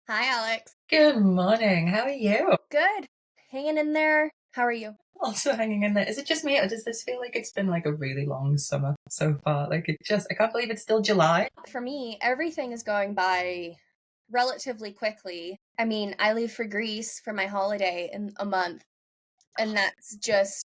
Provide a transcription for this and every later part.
Hi, Alex. Good morning. How are you? Good. Hanging in there. How are you? Also hanging in there. Is it just me, or does this feel like it's been like a really long summer so far? I can't believe it's still July. For me, everything is going by relatively quickly. I mean, I leave for Greece for my holiday in a month, and that's just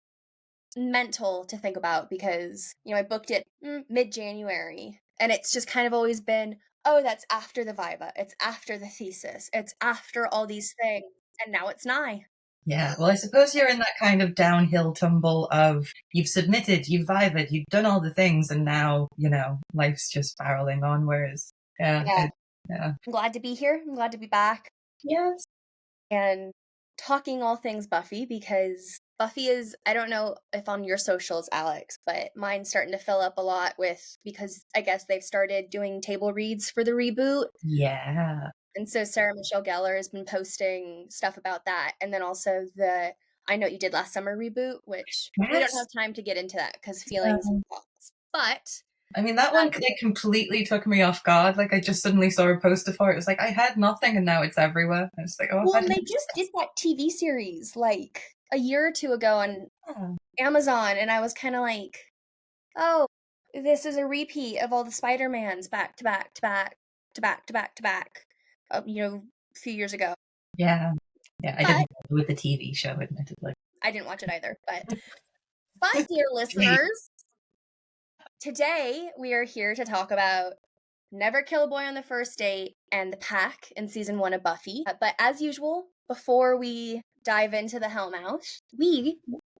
mental to think about because, I booked it mid-January, and it's just kind of always been, oh, that's after the Viva, it's after the thesis, it's after all these things, and now it's nigh. Yeah, well, I suppose you're in that kind of downhill tumble of you've submitted, you've vivaed, you've done all the things, and now, life's just barreling on. Whereas, Yeah, yeah. I'm glad to be here. I'm glad to be back. Yes. And talking all things Buffy because Buffy is, I don't know if on your socials, Alex, but mine's starting to fill up a lot because I guess they've started doing table reads for the reboot. Yeah. And so Sarah Michelle Gellar has been posting stuff about that. And then also the I Know What You Did Last Summer reboot, which we don't have Yes. time to get into that because feelings and thoughts. But I mean, that one completely took me off guard. Like, I just suddenly saw a poster for it. It was like I had nothing, and now it's everywhere. I was like, oh, well, I've and had they just did that TV series like a year or two ago on no. Amazon, and I was kind of like, oh, this is a repeat of all the Spider-Mans back to back to back to back to back to back, a few years ago. Yeah. Yeah, I But didn't go with the TV show, admittedly. I didn't watch it either. But dear Sweet. listeners, today we are here to talk about Never Kill a Boy on the First Date and the Pack in season 1 of Buffy. But as usual, before we dive into the Hellmouth, we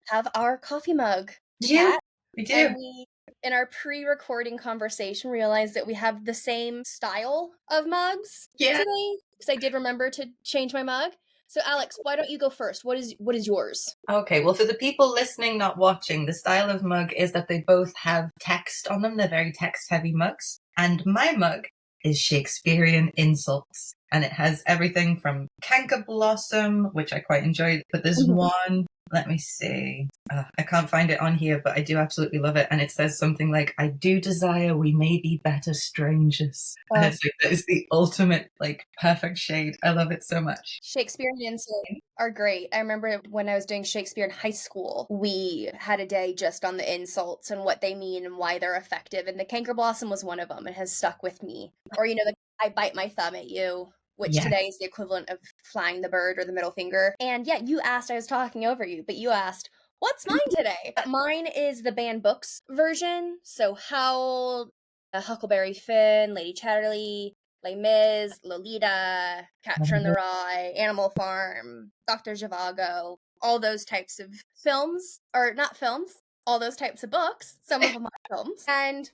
have our coffee mug Yeah, chat. we do. And we, in our pre-recording conversation, realized that we have the same style of mugs Yeah. today. Because I did remember to change my mug. So Alex, why don't you go first? What is yours? Okay, well, for the people listening, not watching, the style of mug is that they both have text on them. They're very text-heavy mugs. And my mug is Shakespearean insults. And it has everything from canker blossom, which I quite enjoyed, but there's one, let me see. I can't find it on here, but I do absolutely love it. And it says something like, I do desire we may be better strangers. And it's like, that is the ultimate, like, perfect shade. I love it so much. Shakespearean insults are great. I remember when I was doing Shakespeare in high school, we had a day just on the insults and what they mean and why they're effective. And the canker blossom was one of them. It has stuck with me. Or, the I bite my thumb at you, which Yeah. today is the equivalent of flying the bird or the middle finger. And yeah, you asked, I was talking over you, but you asked, what's mine today? Mine is the banned books version. So Howl, Huckleberry Finn, Lady Chatterley, Les Mis, Lolita, Catcher in the Rye, Animal Farm, Dr. Zhivago, all those types of films, or not films, all those types of books. Some of them are films. And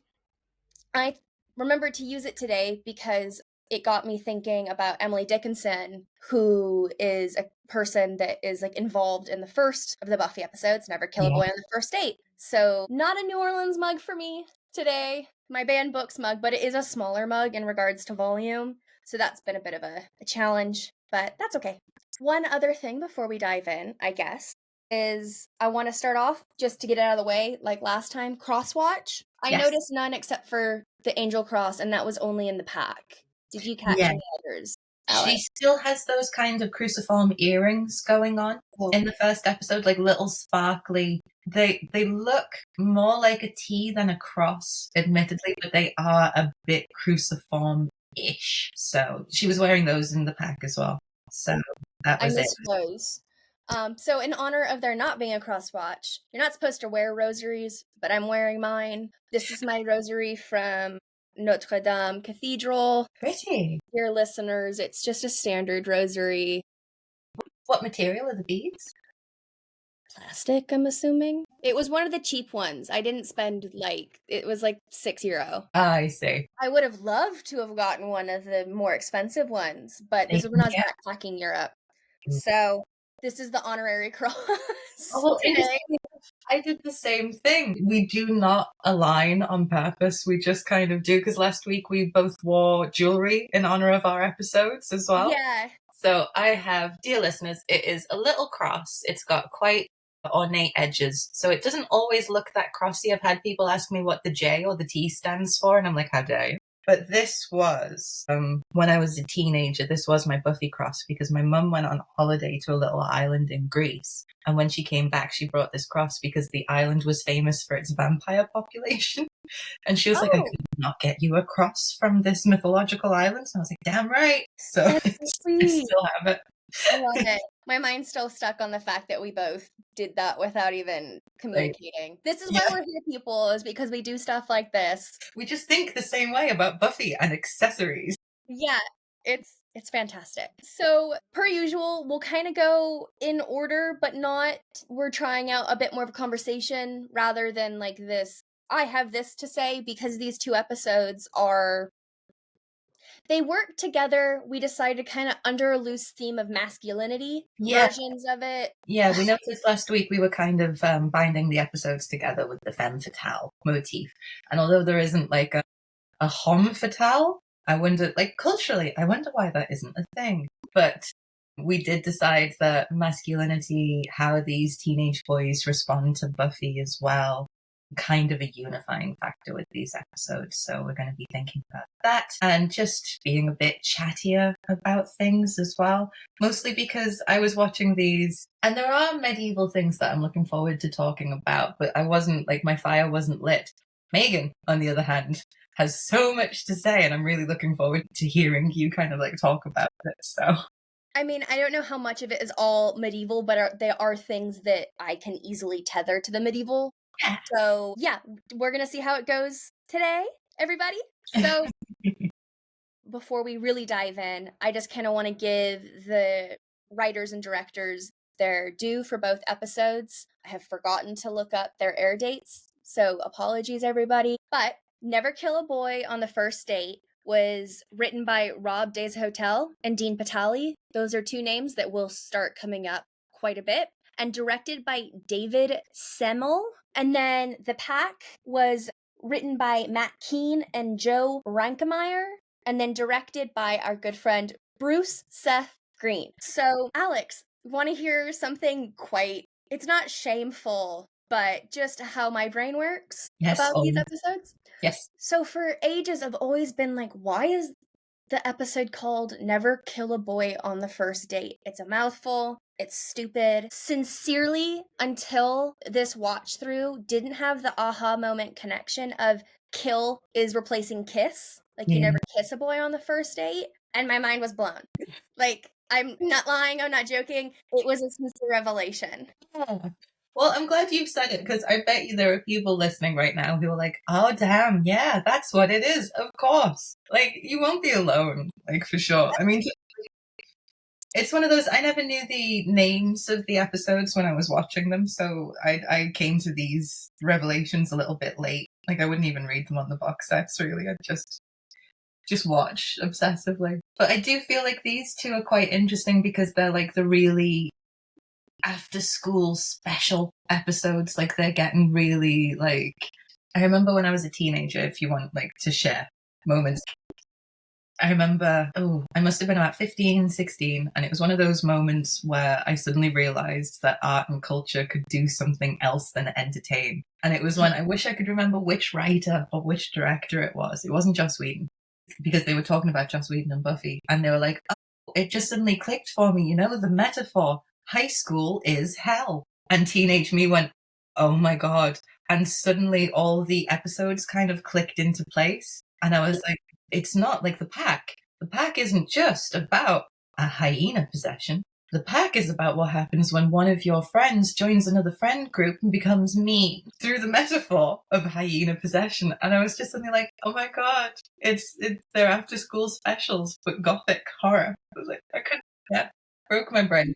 I remembered to use it today because it got me thinking about Emily Dickinson, who is a person that is like involved in the first of the Buffy episodes, Never Kill a Yeah. Boy on the First Date. So not a New Orleans mug for me today, my banned books mug, but it is a smaller mug in regards to volume. So that's been a bit of a challenge, but that's okay. One other thing before we dive in, I guess, is I want to start off just to get it out of the way, like last time, crosswatch. I Yes. noticed none except for the angel cross, and that was only in the pack. Did you catch Yeah. any others, She Alex? still has those kind of cruciform earrings going on Oh. in the first episode, like little sparkly. They look more like a T than a cross, admittedly, but they are a bit cruciform-ish. So she was wearing those in the pack as well. So that I was it. missed those. So in honor of there not being a crosswatch, you're not supposed to wear rosaries, but I'm wearing mine. This is my rosary from Notre Dame Cathedral. Pretty. Dear listeners, it's just a standard rosary. What material are the beads? Plastic, I'm assuming. It was one of the cheap ones. I didn't spend it was like €6. I see. I would have loved to have gotten one of the more expensive ones, but this is when I was Yeah. backpacking Europe. So this is the honorary cross Oh, well, today. I did the same thing. We do not align on purpose. We just kind of do, because last week we both wore jewelry in honor of our episodes as well. Yeah. So I have, dear listeners, it is a little cross. It's got quite ornate edges. So it doesn't always look that crossy. I've had people ask me what the J or the T stands for, and I'm like, how dare you? But this was, when I was a teenager, this was my Buffy cross because my mum went on holiday to a little island in Greece. And when she came back, she brought this cross because the island was famous for its vampire population. And she was like, I Oh, could not get you a cross from this mythological island. And I was like, damn right. So that's so I sweet. still have it. I love it. My mind's still stuck on the fact that we both did that without even communicating. This is why Yeah. we're here, people, is because we do stuff like this. We just think the same way about Buffy and accessories. Yeah, it's fantastic. So, per usual, we'll kind of go in order, but not we're trying out a bit more of a conversation rather than like this I have this to say, because these two episodes are they work together. We decided kind of under a loose theme of masculinity versions of it. Yeah, we noticed last week we were kind of binding the episodes together with the femme fatale motif. And although there isn't like a homme fatale, I wonder, like culturally, I wonder why that isn't a thing. But we did decide that masculinity, how these teenage boys respond to Buffy as well, kind of a unifying factor with these episodes. So we're going to be thinking about that and just being a bit chattier about things as well. Mostly because I was watching these and there are medieval things that I'm looking forward to talking about, but I wasn't like my fire wasn't lit. Megan, on the other hand, has so much to say and I'm really looking forward to hearing you kind of like talk about it. So I mean, I don't know how much of it is all medieval, but there are things that I can easily tether to the medieval. So, yeah, we're going to see how it goes today, everybody. So, before we really dive in, I just kind of want to give the writers and directors their due for both episodes. I have forgotten to look up their air dates, so apologies, everybody. But Never Kill a Boy on the First Date was written by Rob Days Hotel and Dean Patali. Those are two names that will start coming up quite a bit. And directed by David Semmel. And then The Pack was written by Matt Keane and Joe Rankemeyer, and then directed by our good friend Bruce Seth Green. So, Alex, want to hear something it's not shameful, but just how my brain works about these episodes? Yes. So, for ages, I've always been like, why is the episode called Never Kill a Boy on the First Date? It's a mouthful. It's stupid. Sincerely, until this watch through, didn't have the aha moment connection of kill is replacing kiss. Like, you never kiss a boy on the first date. And my mind was blown. Like, I'm not lying. I'm not joking. It was a sincere revelation. Yeah. Well, I'm glad you've said it because I bet you there are people listening right now who are like, oh, damn, yeah, that's what it is. Of course. Like, you won't be alone, like, for sure. I mean, it's one of those, I never knew the names of the episodes when I was watching them, so I came to these revelations a little bit late. Like, I wouldn't even read them on the box sets, really. I'd just watch obsessively. But I do feel like these two are quite interesting because they're like the really after school special episodes. Like they're getting really like, I remember when I was a teenager, if you want like to share moments, I remember, I must have been about 15, 16, and it was one of those moments where I suddenly realised that art and culture could do something else than entertain. And it was when I wish I could remember which writer or which director it was. It wasn't Joss Whedon, because they were talking about Joss Whedon and Buffy, and they were like, oh, it just suddenly clicked for me, the metaphor, high school is hell. And teenage me went, oh my God. And suddenly all the episodes kind of clicked into place. And I was like, it's not like the pack. The pack isn't just about a hyena possession. The pack is about what happens when one of your friends joins another friend group and becomes mean through the metaphor of hyena possession. And I was just suddenly like, oh my God, it's their after school specials, but gothic horror. I was like, I couldn't, broke my brain.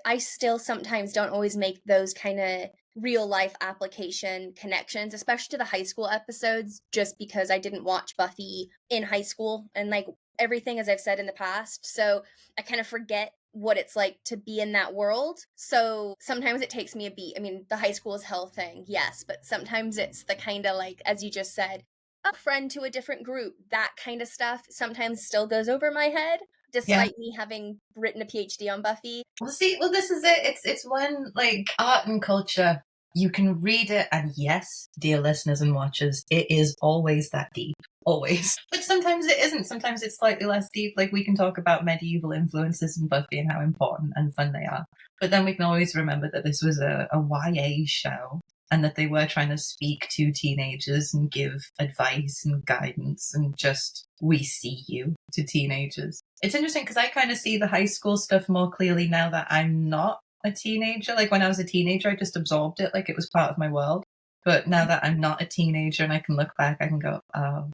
I still sometimes don't always make those kind of real life application connections, especially to the high school episodes, just because I didn't watch Buffy in high school and like everything, as I've said in the past. So I kind of forget what it's like to be in that world. So sometimes it takes me a beat. I mean, the high school is hell thing, yes, but sometimes it's the kind of like, as you just said, a friend to a different group, that kind of stuff sometimes still goes over my head, despite me having written a PhD on Buffy. Well, this is it. It's when, like, art and culture, you can read it, and yes, dear listeners and watchers, it is always that deep. always. But sometimes it isn't. Sometimes it's slightly less deep. Like, we can talk about medieval influences in Buffy and how important and fun they are. But then we can always remember that this was a YA show and that they were trying to speak to teenagers and give advice and guidance and just, we see you to teenagers. It's interesting because I kind of see the high school stuff more clearly now that I'm not a teenager. Like, when I was a teenager, I just absorbed it like it was part of my world. But now that I'm not a teenager and I can look back, I can go, oh,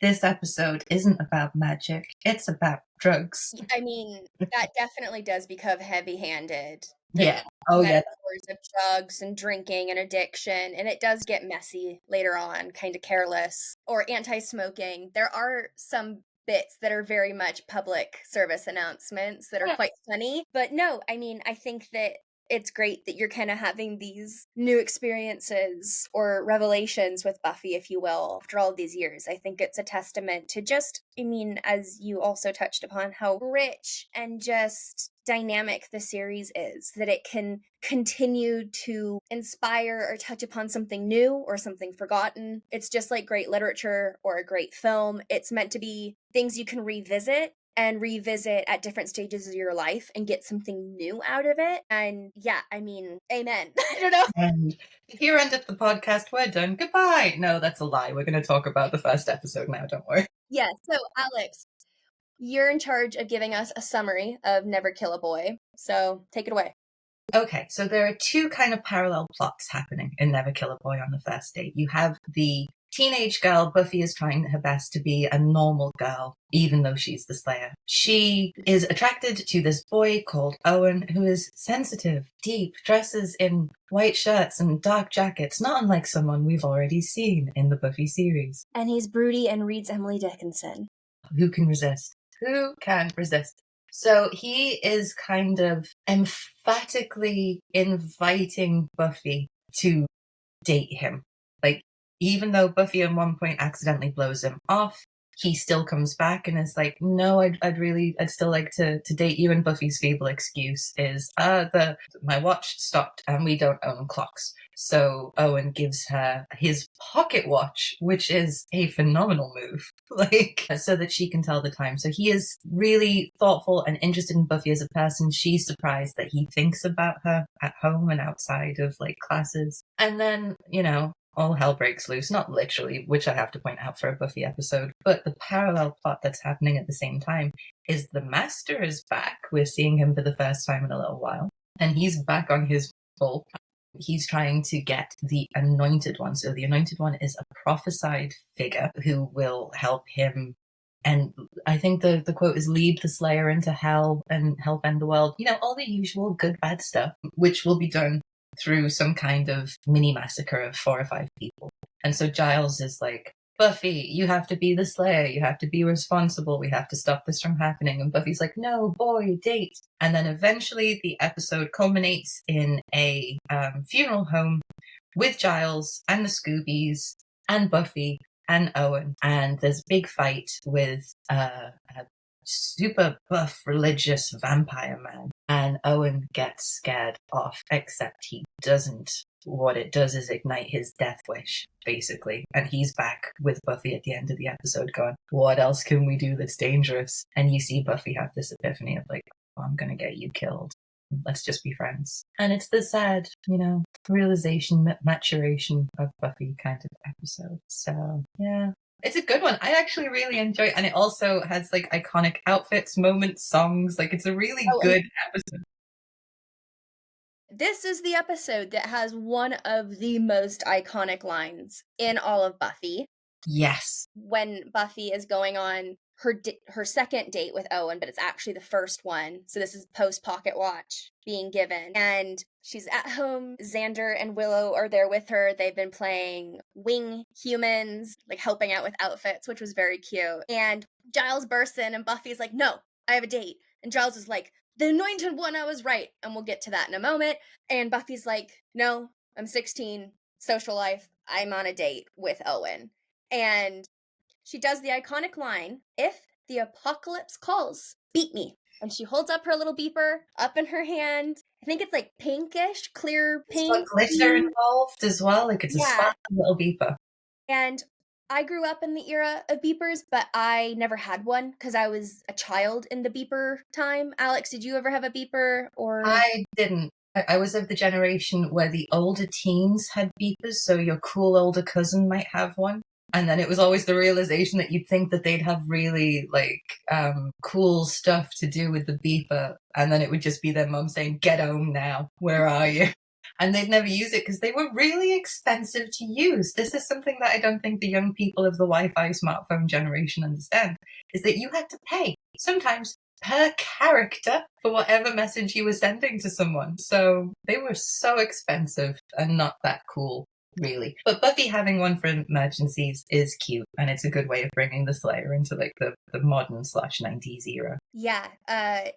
this episode isn't about magic. It's about drugs. I mean, that definitely does become heavy-handed. The Yeah. Oh, yeah. metaphors of drugs and drinking and addiction, and it does get messy later on, kind of careless. Or anti-smoking. There are some bits that are very much public service announcements that are quite funny. But no, I mean, I think that it's great that you're kind of having these new experiences or revelations with Buffy, if you will, after all of these years. I think it's a testament to just, I mean, as you also touched upon, how rich and just dynamic the series is, that it can continue to inspire or touch upon something new or something forgotten. It's just like great literature or a great film. It's meant to be things you can revisit at different stages of your life and get something new out of it. And yeah, I mean, amen. I don't know. And here ended the podcast. We're done. Goodbye. No, that's a lie. We're going to talk about the first episode now. Don't worry. Yeah, so Alex, you're in charge of giving us a summary of Never Kill a Boy. So take it away. Okay, so there are two kind of parallel plots happening in Never Kill a Boy on the First Date. You have the teenage girl. Buffy is trying her best to be a normal girl, even though she's the Slayer. She is attracted to this boy called Owen, who is sensitive, deep, dresses in white shirts and dark jackets, not unlike someone we've already seen in the Buffy series. And he's broody and reads Emily Dickinson. Who can resist? Who can resist? So he is kind of emphatically inviting Buffy to date him. Like, even though Buffy at one point accidentally blows him off, he still comes back and is like, no, I'd still like to date you. And Buffy's feeble excuse is, my watch stopped and we don't own clocks. So Owen gives her his pocket watch, which is a phenomenal move, like, so that she can tell the time. So he is really thoughtful and interested in Buffy as a person. She's surprised that he thinks about her at home and outside of, like, classes. And then, all hell breaks loose, not literally, which I have to point out for a Buffy episode, but the parallel plot that's happening at the same time is the Master is back. We're seeing him for the first time in a little while, and he's back on his bull. He's trying to get the Anointed One. So the Anointed One is a prophesied figure who will help him, and I think the quote is, lead the Slayer into hell and help end the world. All the usual good, bad stuff, which will be done through some kind of mini massacre of 4 or 5 people. And so Giles is like, Buffy, you have to be the Slayer. You have to be responsible. We have to stop this from happening. And Buffy's like, no, boy, date. And then eventually the episode culminates in a funeral home with Giles and the Scoobies and Buffy and Owen. And there's a big fight with a super buff religious vampire man, and Owen gets scared off, except he doesn't. What it does is ignite his death wish, basically, and he's back with Buffy at the end of the episode going, what else can we do that's dangerous? And you see Buffy have this epiphany of like, oh, I'm gonna get you killed, let's just be friends. And it's the sad, realization, maturation of Buffy kind of episode. So yeah, it's a good one. I actually really enjoy it. And it also has like iconic outfits, moments, songs. Like, it's a really good episode. This is the episode that has one of the most iconic lines in all of Buffy. Yes. When Buffy is going on her second date with Owen, but it's actually the first one. So this is post pocket watch being given. And she's at home. Xander and Willow are there with her. They've been playing wing humans, like helping out with outfits, which was very cute. And Giles bursts in and Buffy's like, no, I have a date. And Giles is like, the Anointed One, I was right. And we'll get to that in a moment. And Buffy's like, no, I'm 16, social life. I'm on a date with Owen. And she does the iconic line, if the apocalypse calls, beat me. And she holds up her little beeper up in her hand. I think it's like pinkish, clear pink. It's got glitter involved as well. Like, it's a sparkly little beeper. And I grew up in the era of beepers, but I never had one because I was a child in the beeper time. Alex, did you ever have a beeper or? I didn't. I was of the generation where the older teens had beepers, so your cool older cousin might have one. And then it was always the realization that you'd think that they'd have really cool stuff to do with the beeper, and then it would just be their mum saying, "Get home now. Where are you?" And they'd never use it because they were really expensive to use. This is something that I don't think the young people of the Wi-Fi smartphone generation understand, is that you had to pay, sometimes per character, for whatever message you were sending to someone. So they were so expensive and not that cool, really. But Buffy having one for emergencies is cute, and it's a good way of bringing the Slayer into like the modern / 90s era. Yeah,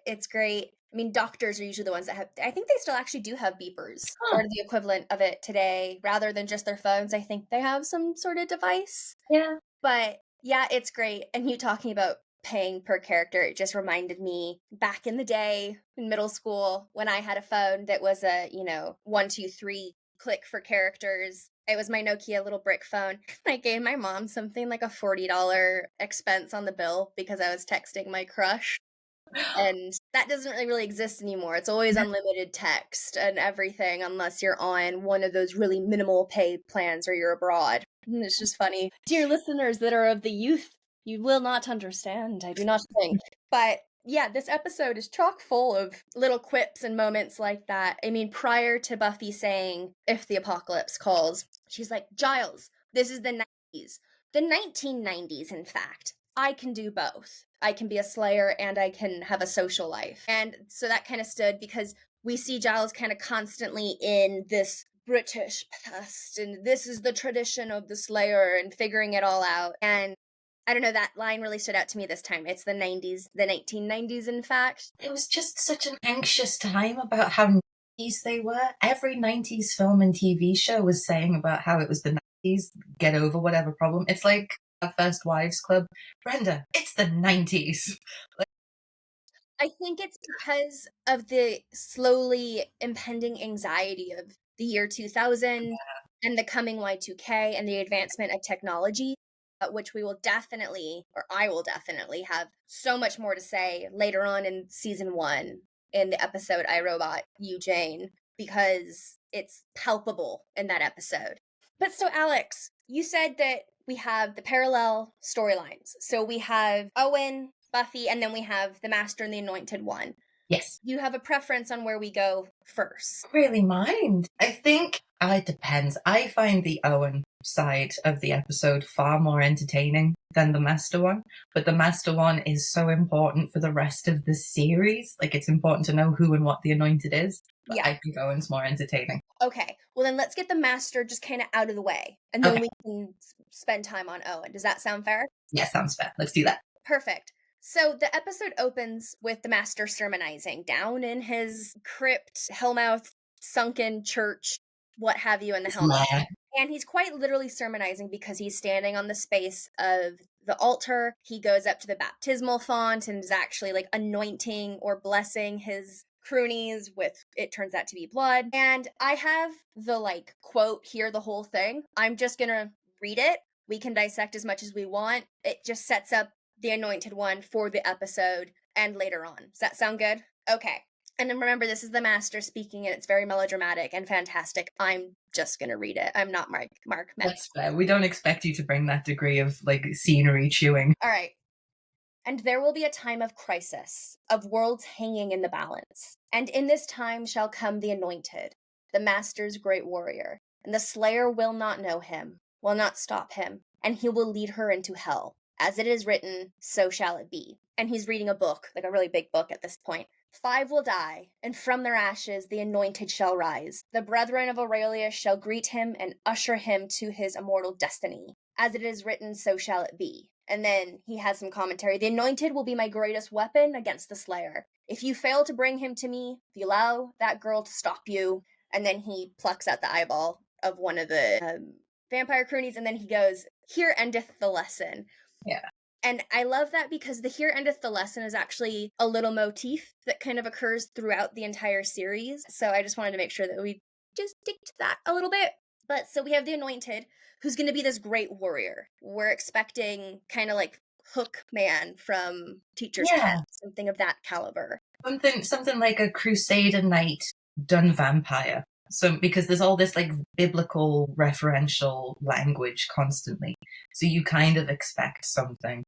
it's great. I mean, doctors are usually the ones that have, I think they still actually do have beepers Huh. or the equivalent of it today rather than just their phones. I think they have some sort of device. Yeah. But yeah, it's great. And you talking about paying per character, it just reminded me back in the day in middle school when I had a phone that was a, 1, 2, 3 click for characters. It was my Nokia little brick phone. I gave my mom something like a $40 expense on the bill because I was texting my crush. And that doesn't really exist anymore. It's always unlimited text and everything unless you're on one of those really minimal pay plans or you're abroad. And it's just funny. Dear listeners that are of the youth, you will not understand, I do not think. But yeah, this episode is chock full of little quips and moments like that. I mean, prior to Buffy saying, "If the apocalypse calls," she's like, "Giles, this is the 90s. The 1990s, in fact. I can do both. I can be a slayer and I can have a social life." And so that kind of stood because we see Giles kind of constantly in this British past and this is the tradition of the slayer and figuring it all out. And I don't know, that line really stood out to me this time. It's the 90s, the 1990s, in fact. It was just such an anxious time about how 90s they were. Every 90s film and TV show was saying about how it was the 90s, get over whatever problem. It's like a First Wives Club. Brenda, it's the 90s. I think it's because of the slowly impending anxiety of the year 2000 and the coming Y2K and the advancement of technology, which we will definitely, or I will definitely, have so much more to say later on in season 1 in the episode I Robot You Jane, because it's palpable in that episode. But so, Alex, you said that we have the parallel storylines. So we have Owen, Buffy, and then we have the Master and the Anointed One. Yes. Do you have a preference on where we go first? Really mind. I think it depends. I find the Owen side of the episode far more entertaining than the Master one, but the Master one is so important for the rest of the series. Like, it's important to know who and what the Anointed is. But Yeah. I think Owen's more entertaining. Okay. Well, then let's get the Master just kind of out of the way, and then Okay. we can spend time on Owen. Does that sound fair? Yeah, sounds fair. Let's do that. Perfect. So the episode opens with the Master sermonizing down in his crypt, hellmouth, sunken church, what have you, in the Hellmouth. And he's quite literally sermonizing because he's standing on the space of the altar. He goes up to the baptismal font and is actually like anointing or blessing his croonies with, it turns out to be blood. And I have the like quote here, the whole thing. I'm just gonna read it. We can dissect as much as we want. It just sets up the Anointed One for the episode and later on. Does that sound good? Okay. And then remember, this is the Master speaking, and it's very melodramatic and fantastic. I'm just going to read it. I'm not Mark. That's fair. We don't expect you to bring that degree of, like, scenery chewing. All right. "And there will be a time of crisis, of worlds hanging in the balance. And in this time shall come the Anointed, the Master's great warrior. And the Slayer will not know him, will not stop him, and he will lead her into hell. As it is written, so shall it be." And he's reading a book, like a really big book at this point. "5 will die, and from their ashes the Anointed shall rise. The brethren of Aurelius shall greet him and usher him to his immortal destiny. As it is written, so shall it be." And then he has some commentary. "The Anointed will be my greatest weapon against the Slayer. If you fail to bring him to me, if you allow that girl to stop you," and then he plucks out the eyeball of one of the vampire croonies, and then he goes, "Here endeth the lesson." Yeah. And I love that because the "here endeth the lesson" is actually a little motif that kind of occurs throughout the entire series. So I just wanted to make sure that we just stick to that a little bit. But so we have the Anointed, who's going to be this great warrior. We're expecting kind of like Hook Man from Teacher's Pet, Yeah. something of that caliber. Something like a crusader knight done vampire. So because there's all this like biblical referential language constantly. So you kind of expect something,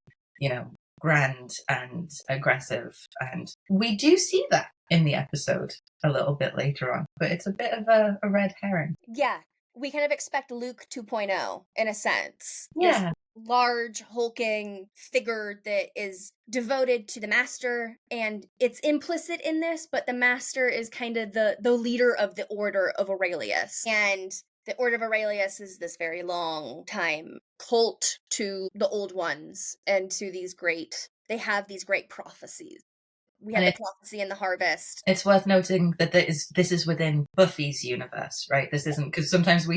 grand and aggressive. And we do see that in the episode a little bit later on, but it's a bit of a red herring. Yeah, we kind of expect Luke 2.0 in a sense. This Yeah. large, hulking figure that is devoted to the master, and it's implicit in this, but the master is kind of the leader of the Order of Aurelius. And the Order of Aurelius is this very long time cult to the Old Ones and to they have these great prophecies. We have And the prophecy and the harvest. it's worth noting that this is within Buffy's universe, right? This isn't, because sometimes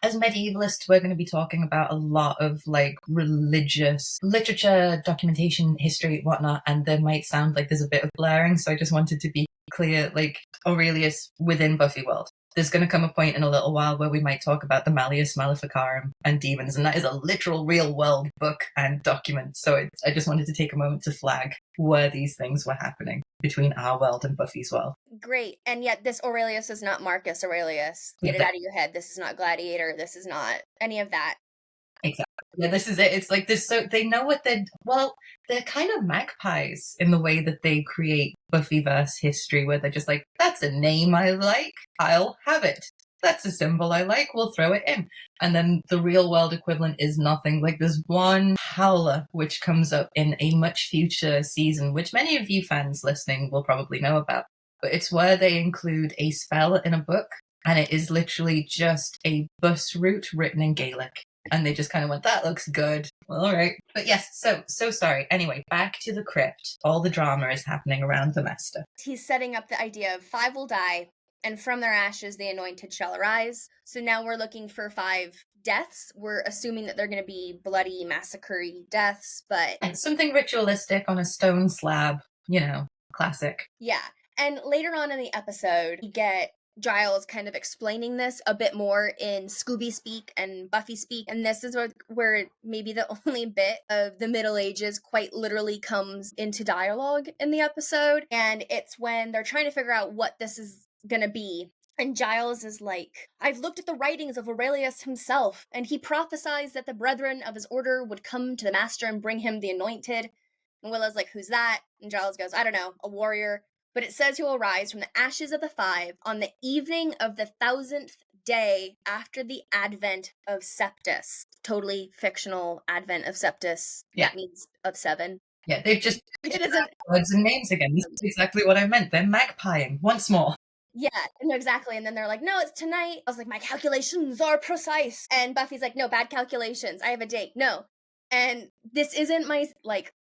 as medievalists, we're going to be talking about a lot of like religious literature, documentation, history, whatnot, and there might sound like there's a bit of blurring. So I just wanted to be clear, like Aurelius within Buffy world. There's going to come a point in a little while where we might talk about the Malleus Maleficarum and demons, and that is a literal real world book and document. So I just wanted to take a moment to flag where these things were happening between our world and Buffy's world. Great. And yet this Aurelius is not Marcus Aurelius. Get it out of your head. This is not Gladiator. This is not any of that. Exactly. Yeah, this is it. It's like this. So they know what they're kind of magpies in the way that they create Buffyverse history, where they're just like, that's a name I like, I'll have it. That's a symbol I like, we'll throw it in. And then the real world equivalent is nothing. Like there's one howler which comes up in a much future season, which many of you fans listening will probably know about. But it's where they include a spell in a book, and it is literally just a bus route written in Gaelic. And they just kind of went, that looks good. Well, all right. But yes, so sorry. Anyway, back to the crypt. All the drama is happening around the master. He's setting up the idea of 5 will die, and from their ashes the Anointed shall arise. So now we're looking for 5 deaths. We're assuming that they're going to be bloody, massacre-y deaths, but... And something ritualistic on a stone slab, classic. Yeah. And later on in the episode, we get Giles kind of explaining this a bit more in Scooby speak and Buffy speak, and this is where maybe the only bit of the Middle Ages quite literally comes into dialogue in the episode, and it's when they're trying to figure out what this is gonna be. And Giles is like, I've looked at the writings of Aurelius himself, and he prophesied that the brethren of his order would come to the master and bring him the Anointed. And Willow's like, who's that? And Giles goes, I don't know, a warrior. But it says he will rise from the ashes of the 5 on the evening of the 1000th day after the advent of Septus. Totally fictional advent of Septus. Yeah. That means of 7. Yeah, they've just It isn't words and names again. This is exactly what I meant. They're magpieing once more. Yeah, no, exactly. And then they're like, no, it's tonight. I was like, my calculations are precise. And Buffy's like, no, bad calculations. I have a date. No. And this isn't my,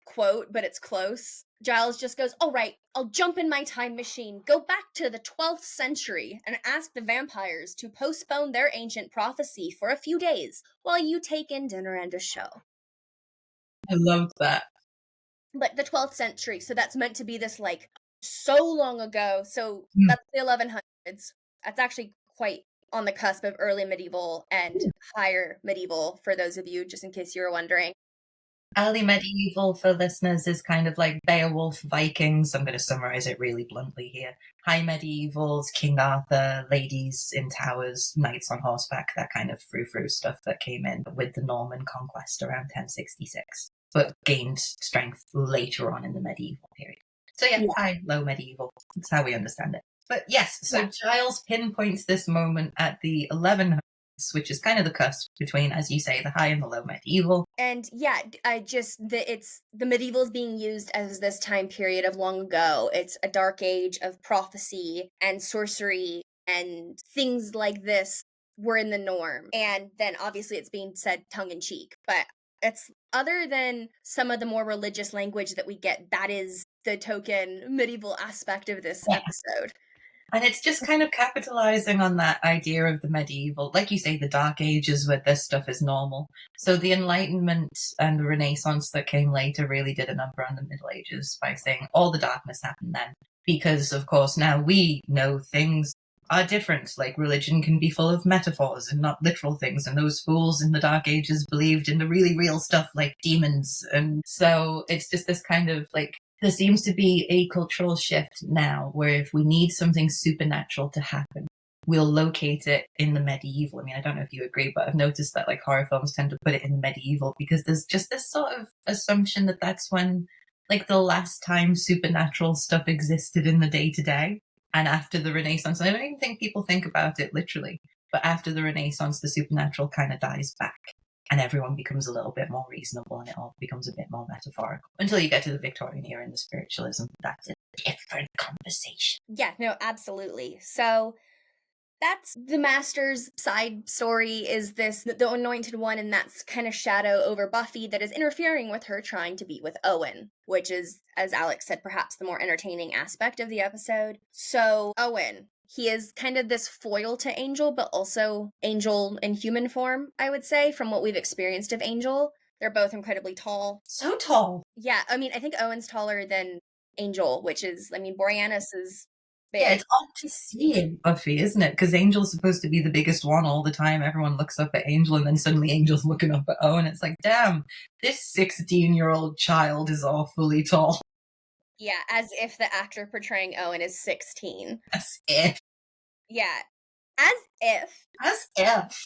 quote, but it's close. Giles just goes, all right, I'll jump in my time machine, go back to the 12th century, and ask the vampires to postpone their ancient prophecy for a few days while you take in dinner and a show. I loved that. But the 12th century, so that's meant to be this, so long ago. So that's the 1100s. That's actually quite on the cusp of early medieval and higher medieval, for those of you, just in case you were wondering. Early medieval, for listeners, is kind of like Beowulf, Vikings. I'm going to summarize it really bluntly here. High medievals, King Arthur, ladies in towers, knights on horseback, that kind of frou-frou stuff that came in with the Norman conquest around 1066, but gained strength later on in the medieval period. So yeah, high, low medieval. That's how we understand it. But yes, so Giles pinpoints this moment at the 1100s, which is kind of the cusp between, as you say, the high and the low medieval. And yeah, it's the medieval is being used as this time period of long ago. It's a dark age of prophecy and sorcery, and things like this were in the norm. And then obviously it's being said tongue-in-cheek, but it's, other than some of the more religious language that we get, that is the token medieval aspect of this episode. And it's just kind of capitalizing on that idea of the medieval, like you say, the Dark Ages, where this stuff is normal. So the Enlightenment and the Renaissance that came later really did a number on the Middle Ages by saying all the darkness happened then. Because, of course, now we know things are different. Like, religion can be full of metaphors and not literal things, and those fools in the Dark Ages believed in the really real stuff like demons. And so it's just this kind of like, there seems to be a cultural shift now where if we need something supernatural to happen, we'll locate it in the medieval. I mean, I don't know if you agree, but I've noticed that like horror films tend to put it in the medieval because there's just this sort of assumption that that's when like the last time supernatural stuff existed in the day to day. And after the Renaissance, I don't even think people think about it literally, but after the Renaissance, the supernatural kind of dies back and everyone becomes a little bit more reasonable and it all becomes a bit more metaphorical until you get to the Victorian era and the spiritualism. That's a different conversation. Yeah, no, absolutely. So that's the Master's side story, is this the Anointed One, and that's kind of shadow over Buffy that is interfering with her trying to be with Owen, which is, as Alex said, perhaps the more entertaining aspect of the episode. So Owen, he is kind of this foil to Angel, but also Angel in human form, I would say, from what we've experienced of Angel. They're both incredibly tall. So tall. Yeah, I mean, I think Owen's taller than Angel, which is, I mean, Boreanaz is big. Yeah, it's odd to see in Buffy, isn't it? Because Angel's supposed to be the biggest one all the time. Everyone looks up at Angel, and then suddenly Angel's looking up at Owen. It's like, damn, this 16-year-old child is awfully tall. Yeah, as if the actor portraying Owen is 16. As if. Yeah, as if. As if.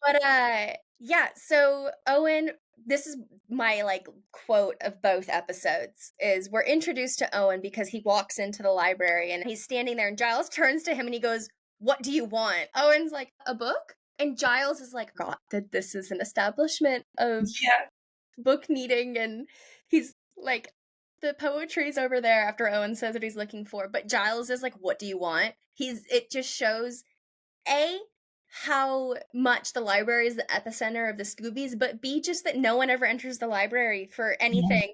But, yeah, so Owen, this is my, like, quote of both episodes, is we're introduced to Owen because he walks into the library and he's standing there and Giles turns to him and he goes, "What do you want?" Owen's like, "A book?" And Giles is like, "God, that this is an establishment of book needing," and he's like, the poetry's over there after Owen says what he's looking for, but Giles is like, "What do you want?" It just shows, A, how much the library is the epicenter of the Scoobies, but B, just that no one ever enters the library for anything.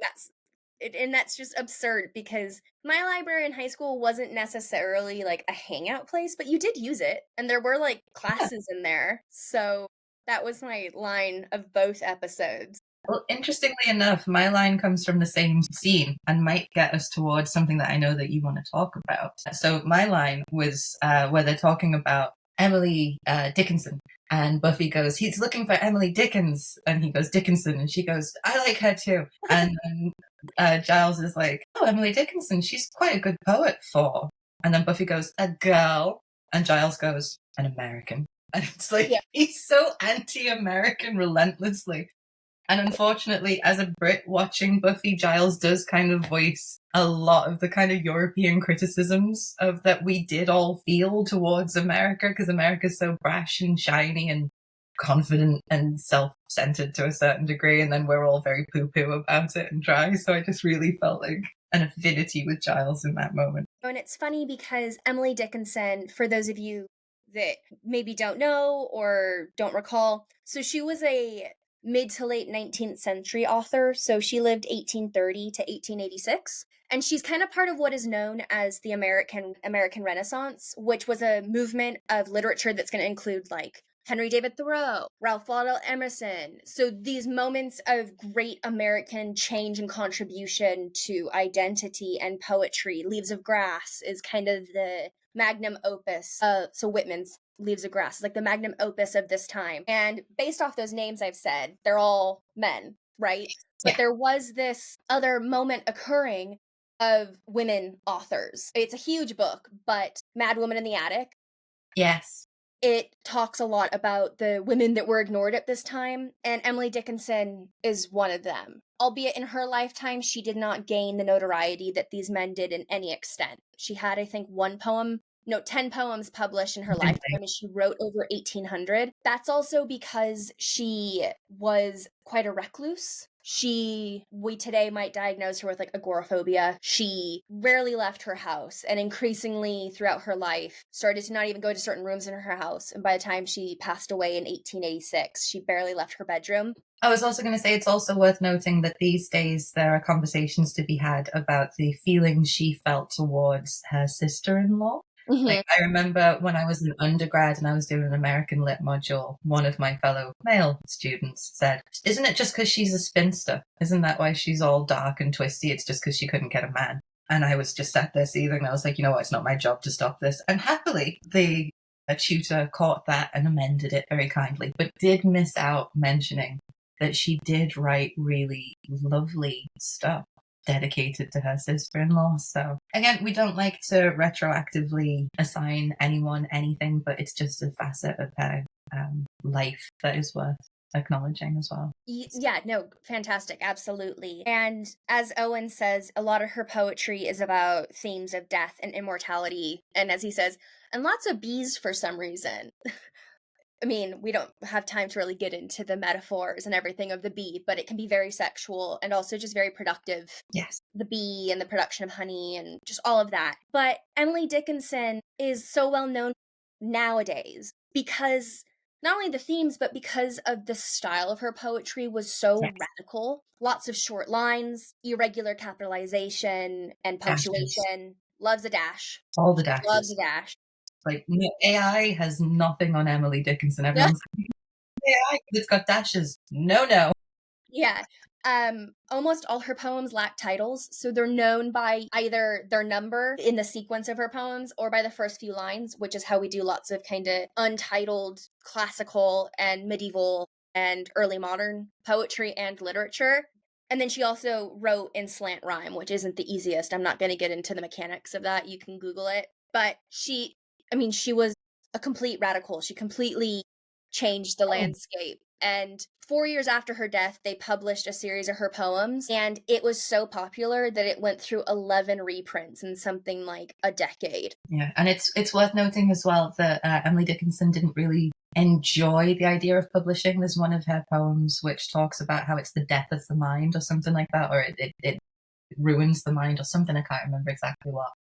That's just absurd, because my library in high school wasn't necessarily like a hangout place, but you did use it, and there were like classes in there. So that was my line of both episodes. Well, interestingly enough, my line comes from the same scene and might get us towards something that I know that you want to talk about. So my line was where they're talking about Emily Dickinson, and Buffy goes, "He's looking for Emily Dickens," and he goes, "Dickinson," and she goes, "I like her too." And Giles is like, "Oh, Emily Dickinson, she's quite a good poet for." And then Buffy goes, "A girl," and Giles goes, "An American." And it's like, he's so anti-American relentlessly. And unfortunately, as a Brit watching Buffy, Giles does kind of voice a lot of the kind of European criticisms of that we did all feel towards America, because America's so brash and shiny and confident and self-centered to a certain degree, and then we're all very poo-poo about it and dry. So I just really felt like an affinity with Giles in that moment. And it's funny because Emily Dickinson, for those of you that maybe don't know or don't recall, so she was a mid to late 19th century author. So she lived 1830 to 1886. And she's kind of part of what is known as the American Renaissance, which was a movement of literature that's going to include like Henry David Thoreau, Ralph Waldo Emerson. So these moments of great American change and contribution to identity and poetry. Leaves of Grass is kind of the magnum opus. So Whitman's Leaves of Grass is like the magnum opus of this time. And based off those names I've said, they're all men, right? But there was this other moment occurring of women authors. It's a huge book, but Mad Woman in the Attic. Yes. It talks a lot about the women that were ignored at this time, and Emily Dickinson is one of them. Albeit in her lifetime, she did not gain the notoriety that these men did in any extent. She had, I think, 10 poems published in her lifetime, and she wrote over 1,800. That's also because she was quite a recluse. We today might diagnose her with like agoraphobia. She rarely left her house, and increasingly throughout her life started to not even go to certain rooms in her house. And by the time she passed away in 1886, she barely left her bedroom. I was also going to say, it's also worth noting that these days there are conversations to be had about the feelings she felt towards her sister-in-law. Mm-hmm. Like, I remember when I was an undergrad and I was doing an American Lit module, one of my fellow male students said, "Isn't it just because she's a spinster? Isn't that why she's all dark and twisty? It's just because she couldn't get a man." And I was just sat there seething. I was like, you know what, it's not my job to stop this. And happily, a tutor caught that and amended it very kindly, but did miss out mentioning that she did write really lovely stuff dedicated to her sister-in-law. So again, we don't like to retroactively assign anyone anything, but it's just a facet of her life that is worth acknowledging as well. Yeah, no, fantastic, absolutely. And as Owen says, a lot of her poetry is about themes of death and immortality. And as he says, and lots of bees for some reason. I mean, we don't have time to really get into the metaphors and everything of the bee, but it can be very sexual and also just very productive. Yes. The bee and the production of honey and just all of that. But Emily Dickinson is so well known nowadays because not only the themes, but because of the style of her poetry was so Yes. radical. Lots of short lines, irregular capitalization and Dashes. punctuation. Loves a dash. All the Loves dashes. a dash. Like, no, AI has nothing on Emily Dickinson. Everyone's like, AI, it's got dashes. No, no. Yeah. Almost all her poems lack titles, so they're known by either their number in the sequence of her poems or by the first few lines, which is how we do lots of kind of untitled classical and medieval and early modern poetry and literature. And then she also wrote in slant rhyme, which isn't the easiest. I'm not going to get into the mechanics of that. You can Google it. But she was a complete radical. She completely changed the Oh, landscape. And 4 years after her death, they published a series of her poems, and it was so popular that it went through 11 reprints in something like a decade. yeah. And it's worth noting as well that Emily Dickinson didn't really enjoy the idea of publishing. There's one of her poems which talks about how it's the death of the mind or something like that, or it ruins the mind or something. I can't remember exactly what.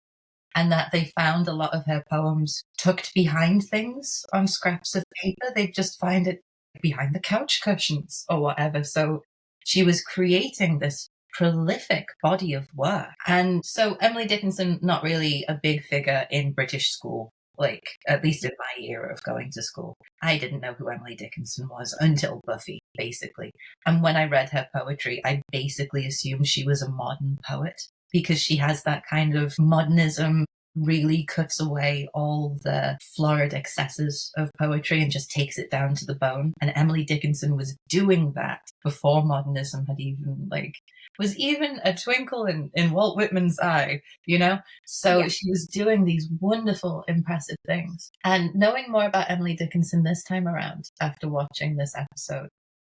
And that they found a lot of her poems tucked behind things on scraps of paper. They'd just find it behind the couch cushions or whatever. So she was creating this prolific body of work. And so Emily Dickinson, not really a big figure in British school, like at least in my era of going to school. I didn't know who Emily Dickinson was until Buffy, basically. And when I read her poetry, I basically assumed she was a modern poet because she has that kind of modernism, really cuts away all the florid excesses of poetry and just takes it down to the bone. And Emily Dickinson was doing that before modernism had was even a twinkle in Walt Whitman's eye, you know? So Yeah. she was doing these wonderful, impressive things. And knowing more about Emily Dickinson this time around after watching this episode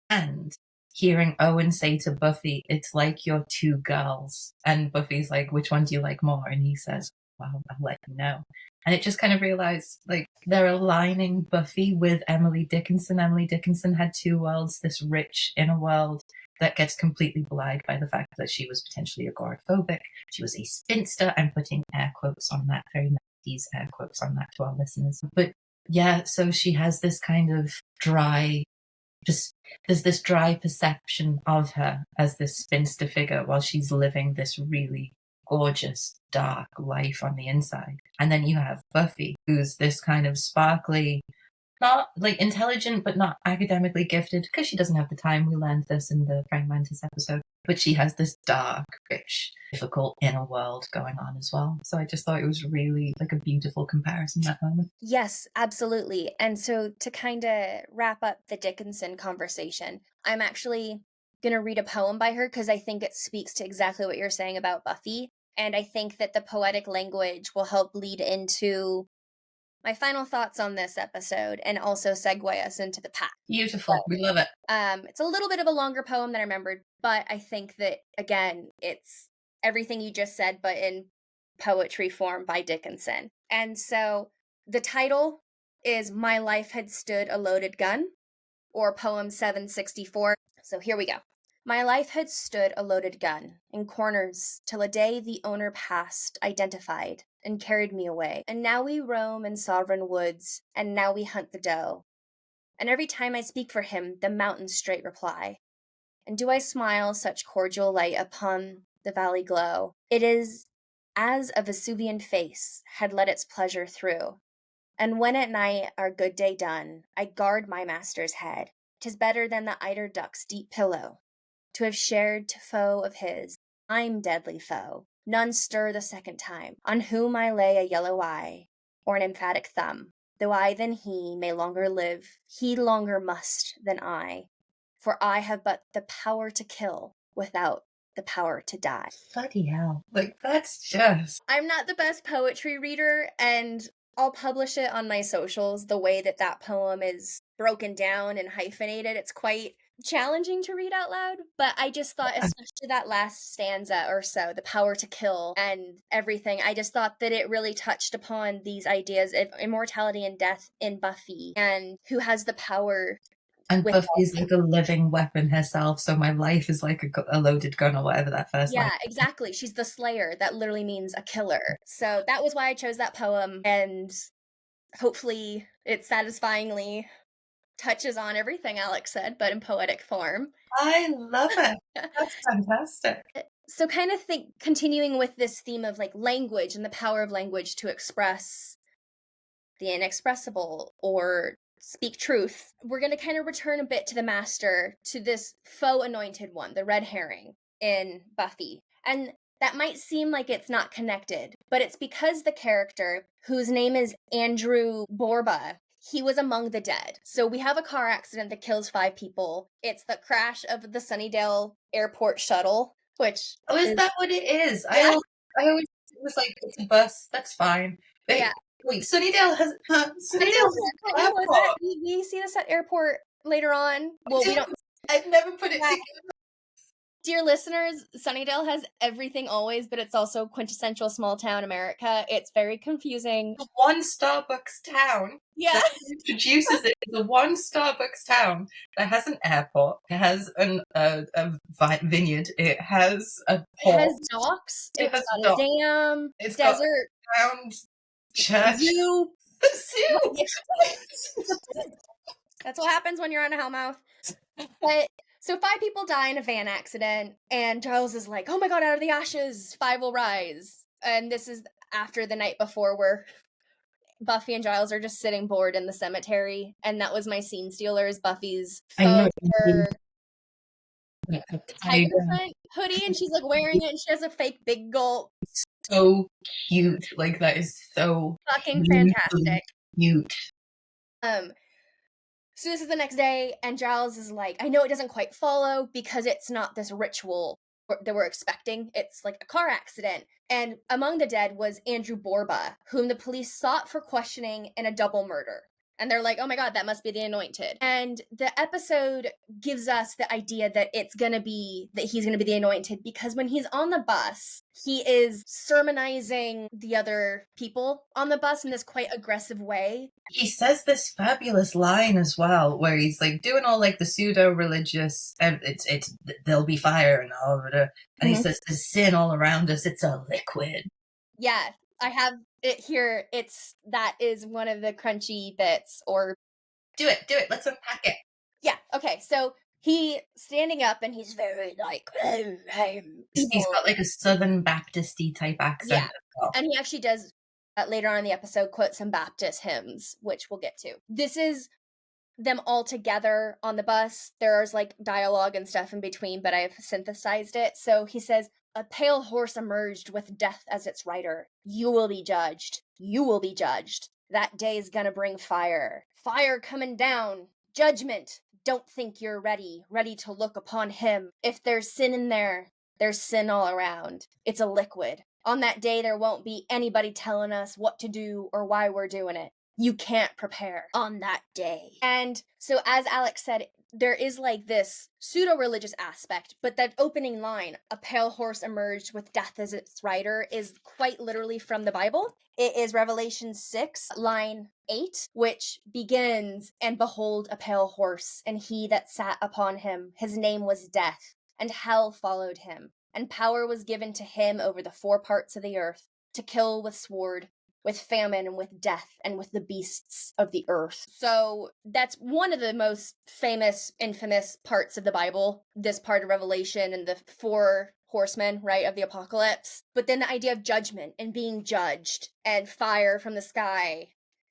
and hearing Owen say to Buffy, it's like you're two girls. And Buffy's like, which one do you like more? And he says, well, I'll let you know. And it just kind of realized, like, they're aligning Buffy with Emily Dickinson. Emily Dickinson had two worlds, this rich inner world that gets completely belied by the fact that she was potentially agoraphobic. She was a spinster. I'm putting air quotes on that, very 90s air quotes on that to our listeners. But yeah, so she has this kind of dry, just there's this dry perception of her as this spinster figure while she's living this really gorgeous, dark life on the inside. And then you have Buffy, who's this kind of sparkly, not like intelligent, but not academically gifted, because she doesn't have the time. We learned this in the Praying Mantis episode. But she has this dark, rich, difficult inner world going on as well. So I just thought it was really like a beautiful comparison that moment. Yes, absolutely. And so to kind of wrap up the Dickinson conversation, I'm actually going to read a poem by her because I think it speaks to exactly what you're saying about Buffy. And I think that the poetic language will help lead into my final thoughts on this episode and also segue us into the pack. Beautiful. We love it. It's a little bit of a longer poem than I remembered, but I think that, again, it's everything you just said, but in poetry form by Dickinson. And so the title is My Life Had Stood a Loaded Gun, or Poem 764. So here we go. My life had stood a loaded gun in corners till a day the owner passed, identified, and carried me away. And now we roam in sovereign woods, and now we hunt the doe. And every time I speak for him, the mountains straight reply. And do I smile such cordial light upon the valley glow? It is as a Vesuvian face had let its pleasure through. And when at night our good day done, I guard my master's head. 'Tis better than the eider duck's deep pillow, to have shared to foe of his, I'm deadly foe, None stir the second time, on whom I lay a yellow eye, or an emphatic thumb. Though I than he may longer live, he longer must than I. For I have but the power to kill, without the power to die. Bloody hell. Like, that's just... I'm not the best poetry reader, and I'll publish it on my socials. The way that that poem is broken down and hyphenated, it's quite challenging to read out loud, but I just thought, especially that last stanza or so, the power to kill and everything, I just thought that it really touched upon these ideas of immortality and death in Buffy, and who has the power. And with Buffy's like a living weapon herself, so my life is like a loaded gun or whatever that first line. Yeah, exactly. She's the Slayer. That literally means a killer. So that was why I chose that poem, and hopefully it satisfyingly touches on everything Alex said, but in poetic form. I love it. That's fantastic. So kind of continuing with this theme of like language and the power of language to express the inexpressible or speak truth, we're going to kind of return a bit to the master, to this faux anointed one, the red herring in Buffy. And that might seem like it's not connected, but it's because the character, whose name is Andrew Borba, he was among the dead. So we have a car accident that kills 5 people. It's the crash of the Sunnydale airport shuttle, which... Oh, is that what it is? Yeah. I always was like, it's a bus, that's fine. But Yeah. wait, Sunnydale has an airport. We see this at airport later on. Well, we don't... I've never put it together. Dear listeners, Sunnydale has everything always, but it's also quintessential small town America. It's very confusing. The one Starbucks town Yeah. that introduces it as the one Starbucks town that has an airport, it has a vineyard, it has a port. It has docks, It has got a dam, it's desert, got a round church. zoo. A zoo. That's what happens when you're on a hellmouth. But so 5 people die in a van accident, and Giles is like, oh my god, out of the ashes, 5 will rise. And this is after the night before where Buffy and Giles are just sitting bored in the cemetery, and that was my scene stealer, is Buffy's faux tiger print hoodie, and she's like wearing it, and she has a fake big gulp. So cute. Like, that is so fucking fantastic. Cute. So this is the next day, and Giles is like, I know it doesn't quite follow because it's not this ritual that we're expecting. It's like a car accident. And among the dead was Andrew Borba, whom the police sought for questioning in a double murder. And they're like, oh my god, that must be the Anointed. And the episode gives us the idea that he's gonna be the Anointed, because when he's on the bus, he is sermonizing the other people on the bus in this quite aggressive way. He says this fabulous line as well, where he's like doing all like the pseudo-religious, it's there'll be fire and all of it, and he says there's sin all around us, it's a liquid. Yeah, I have it here. That is one of the crunchy bits, or... Do it, let's unpack it. Yeah, okay, so he standing up and he's very like... He's got like a Southern Baptist-y type accent. Yeah, and he actually does, later on in the episode, quote some Baptist hymns, which we'll get to. This is them all together on the bus. There's like dialogue and stuff in between, but I've synthesized it. So he says, a pale horse emerged with death as its rider. You will be judged. You will be judged. That day's gonna bring fire. Fire coming down. Judgment. Don't think you're ready to look upon him. If there's sin in there, there's sin all around. It's a liquid. On that day, there won't be anybody telling us what to do or why we're doing it. You can't prepare on that day. And so, as Alex said, there is like this pseudo-religious aspect, but that opening line, a pale horse emerged with death as its rider, is quite literally from the Bible. It is Revelation 6, line 8, which begins, and behold a pale horse, and he that sat upon him, his name was Death, and hell followed him, and power was given to him over the 4 parts of the earth, to kill with sword, with famine, and with death, and with the beasts of the earth. So that's one of the most famous, infamous parts of the Bible, this part of Revelation and the 4 horsemen, right, of the apocalypse. But then the idea of judgment and being judged, and fire from the sky,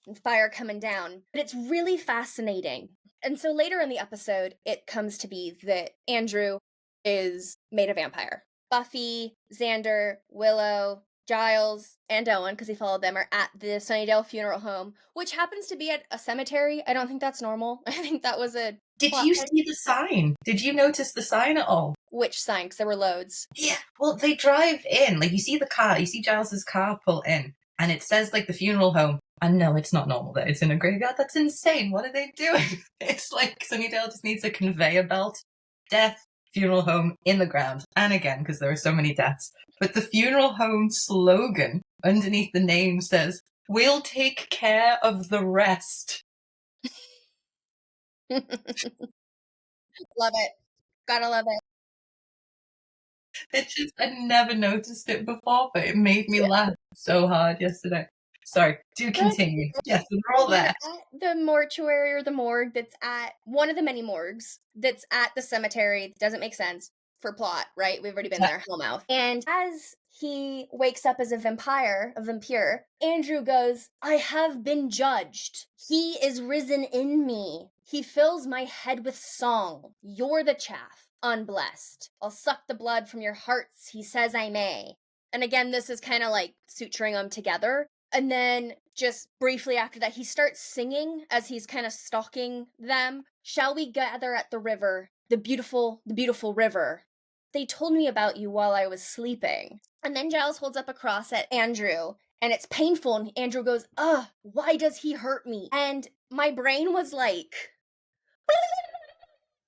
and fire coming down. But it's really fascinating. And so later in the episode, it comes to be that Andrew is made a vampire. Buffy, Xander, Willow, Giles, and Owen, because he followed them, are at the Sunnydale funeral home, which happens to be at a cemetery. I don't think that's normal. I think that was a Did plot you point. see the sign? Did you notice the sign at all? Which sign? Because there were loads. Yeah, well, they drive in. Like, you see the car, you see Giles's car pull in, and it says, like, the funeral home. And no, it's not normal that it's in a graveyard. That's insane. What are they doing? It's like Sunnydale just needs a conveyor belt. Death, funeral home, in the ground. And again, because there are so many deaths. But the funeral home slogan underneath the name says, "We'll take care of the rest." Love it. Gotta love it. It's just, I never noticed it before, but it made me Yeah. laugh so hard yesterday. Sorry, do continue. Yes, we're all there. At the mortuary or the morgue that's at one of the many morgues that's at the cemetery. It doesn't make sense for plot, right? We've already been there, Hellmouth. And as he wakes up as a vampire, Andrew goes, "I have been judged. He is risen in me. He fills my head with song. You're the chaff, unblessed. I'll suck the blood from your hearts, he says I may." And again, this is kind of like suturing them together. And then just briefly after that, he starts singing as he's kind of stalking them. "Shall we gather at the river, the beautiful river? They told me about you while I was sleeping." And then Giles holds up a cross at Andrew, and it's painful. And Andrew goes, "Ugh, why does he hurt me?" And my brain was like,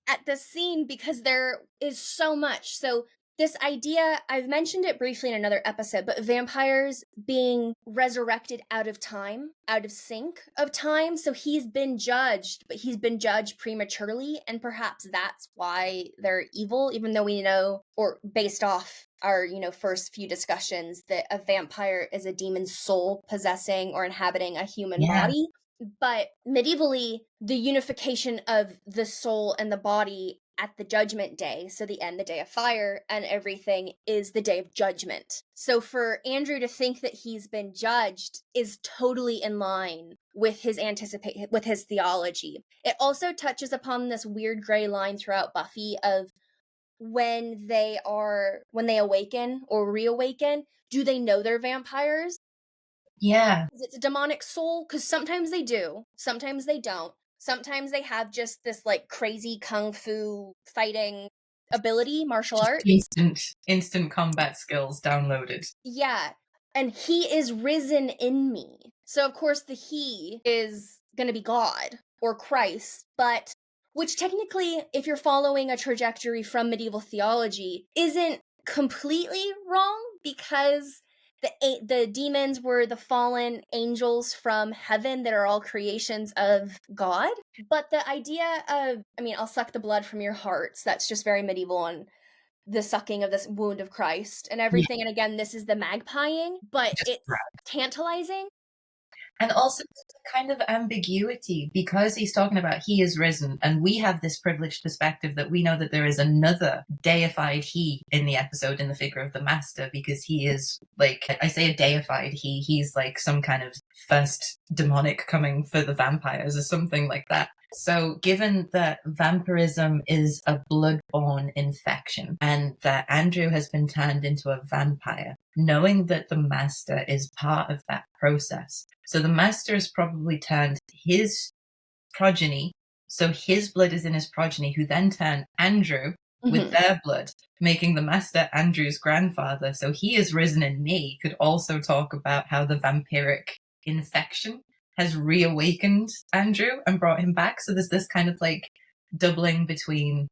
at this scene, because there is so much. So this idea, I've mentioned it briefly in another episode, but vampires being resurrected out of time, out of sync of time. So he's been judged, but he's been judged prematurely, and perhaps that's why they're evil, even though we know, or based off our, first few discussions, that a vampire is a demon's soul possessing or inhabiting a human body. But medievally, the unification of the soul and the body at the judgment day, so the end, the day of fire and everything, is the day of judgment. So for Andrew to think that he's been judged is totally in line with his with his theology. It also touches upon this weird gray line throughout Buffy of when they awaken or reawaken, do they know they're vampires? Yeah. Is it a demonic soul? Because sometimes they do, sometimes they don't. Sometimes they have just this like crazy kung fu fighting ability, martial art. Instant combat skills downloaded. Yeah. And he is risen in me. So of course the he is gonna be God or Christ, but which technically, if you're following a trajectory from medieval theology, isn't completely wrong, because the demons were the fallen angels from heaven that are all creations of God. But the idea of, I'll suck the blood from your hearts, that's just very medieval, and the sucking of this wound of Christ and everything. Yeah. And again, this is the magpieing, but it's tantalizing. And also kind of ambiguity, because he's talking about he is risen, and we have this privileged perspective that we know that there is another deified he in the episode in the figure of the master, because he is like, I say a deified he's like some kind of first demonic coming for the vampires or something like that. So given that vampirism is a blood-borne infection and that Andrew has been turned into a vampire, knowing that the master is part of that process. So the master has probably turned his progeny, so his blood is in his progeny, who then turn Andrew with their blood, making the master Andrew's grandfather. So he is risen in me could also talk about how the vampiric infection has reawakened Andrew and brought him back. So there's this kind of like doubling between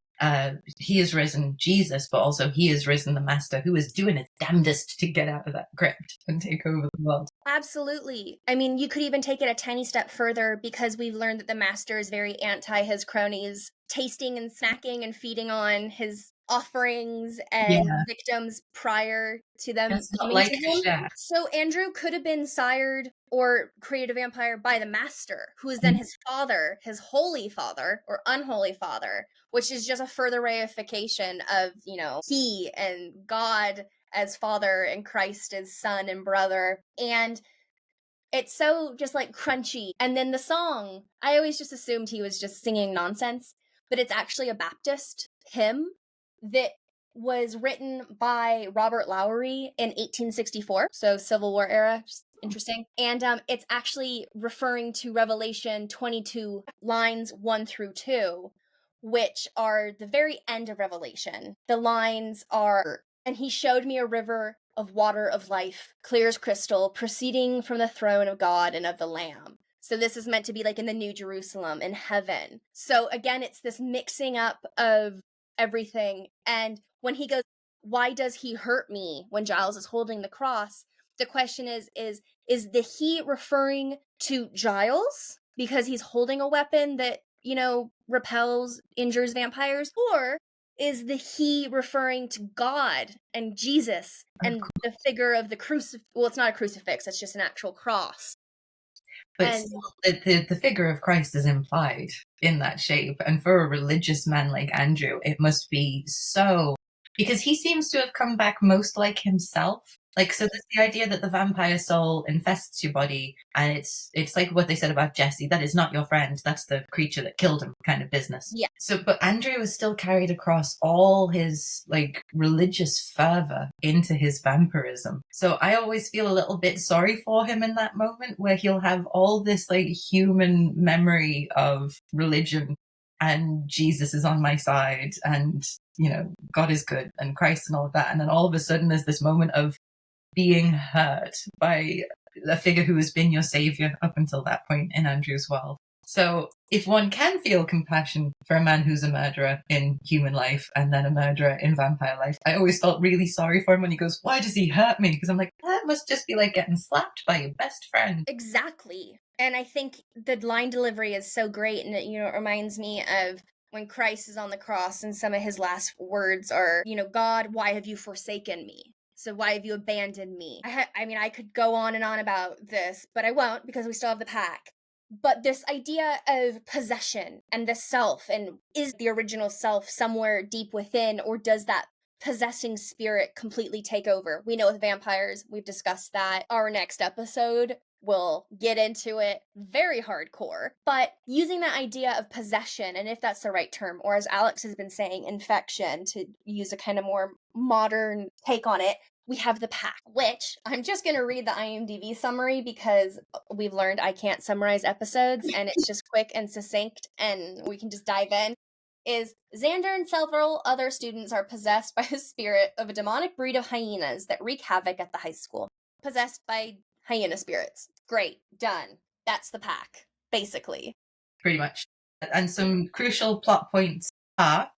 he is risen Jesus, but also he is risen the master, who is doing his damnedest to get out of that crypt and take over the world. Absolutely. You could even take it a tiny step further, because we've learned that the master is very anti his cronies tasting and snacking and feeding on his offerings and victims prior to them coming to him. So Andrew could have been sired or created a vampire by the master, who is then his father, his holy father or unholy father, which is just a further reification of, he and God as father and Christ as son and brother. And it's so just like crunchy. And then the song, I always just assumed he was just singing nonsense, but it's actually a Baptist hymn that was written by Robert Lowry in 1864, so Civil War era. Just interesting. And it's actually referring to Revelation 22, lines 1 through 2, which are the very end of Revelation. The lines are, and he showed me a river of water of life, clear as crystal, proceeding from the throne of God and of the Lamb. So this is meant to be like in the New Jerusalem, in heaven. So again, it's this mixing up of everything. And when he goes, why does he hurt me when Giles is holding the cross? The question is the he referring to Giles because he's holding a weapon that, you know, repels, injures vampires? Or is the he referring to God and Jesus and the figure of the crucifix? Well, it's not a crucifix, it's just an actual cross. But And still, the figure of Christ is implied in that shape. And for a religious man like Andrew, it must be so, because he seems to have come back most like himself. Like, so there's the idea that the vampire soul infests your body, and it's like what they said about Jesse, that is not your friend, that's the creature that killed him kind of business. yeah. So, but Andrew is still carried across all his, like, religious fervor into his vampirism. So I always feel a little bit sorry for him in that moment where he'll have all this, like, human memory of religion and Jesus is on my side and, you know, God is good and Christ and all of that. And then all of a sudden there's this moment of being hurt by a figure who has been your savior up until that point in Andrew's world. So if one can feel compassion for a man who's a murderer in human life and then a murderer in vampire life, I always felt really sorry for him when he goes, why does he hurt me? Because I'm like, that must just be like getting slapped by your best friend. Exactly. And I think the line delivery is so great, and it, you know, it reminds me of when Christ is on the cross and some of his last words are, you know, God, why have you forsaken me? So why have you abandoned me? I mean, I could go on and on about this, but I won't because we still have the pack. But this idea of possession and the self, and is the original self somewhere deep within, or does that possessing spirit completely take over? We know with vampires, we've discussed that. Our next episode will get into it very hardcore. But using that idea of possession, and if that's the right term, or as Alex has been saying, infection, to use a kind of more modern take on it, we have the pack, which I'm just going to read the IMDb summary because we've learned I can't summarize episodes and it's just quick and succinct and we can just dive in. Is Xander and several other students are possessed by the spirit of a demonic breed of hyenas that wreak havoc at the high school. Possessed by hyena spirits. Great, done. That's the pack, basically. Pretty much. And some crucial plot points are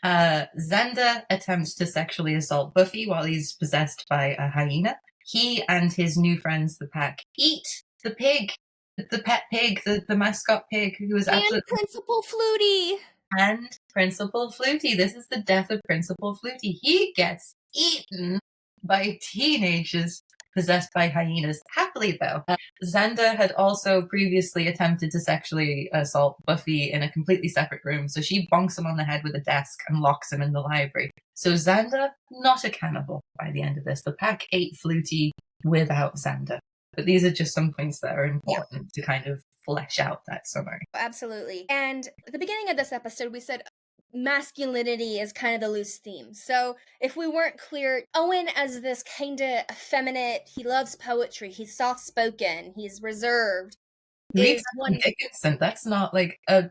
Xander attempts to sexually assault Buffy while he's possessed by a hyena. He and his new friends, the pack, eat the pig, the pet pig, the mascot pig, who is absolutely... And Principal Flutie! And Principal Flutie. This is the death of Principal Flutie. He gets eaten by teenagers possessed by hyenas. Happily, though, Xander had also previously attempted to sexually assault Buffy in a completely separate room, so she bonks him on the head with a desk and locks him in the library. So Xander, not a cannibal by the end of this. The pack ate Flutie without Xander. But these are just some points that are important to kind of flesh out that summary. Absolutely. And at the beginning of this episode, we said masculinity is kind of the loose theme. So if we weren't clear, Owen as this kind of effeminate, he loves poetry, he's soft-spoken, he's reserved. Read Dickinson. That's not like a...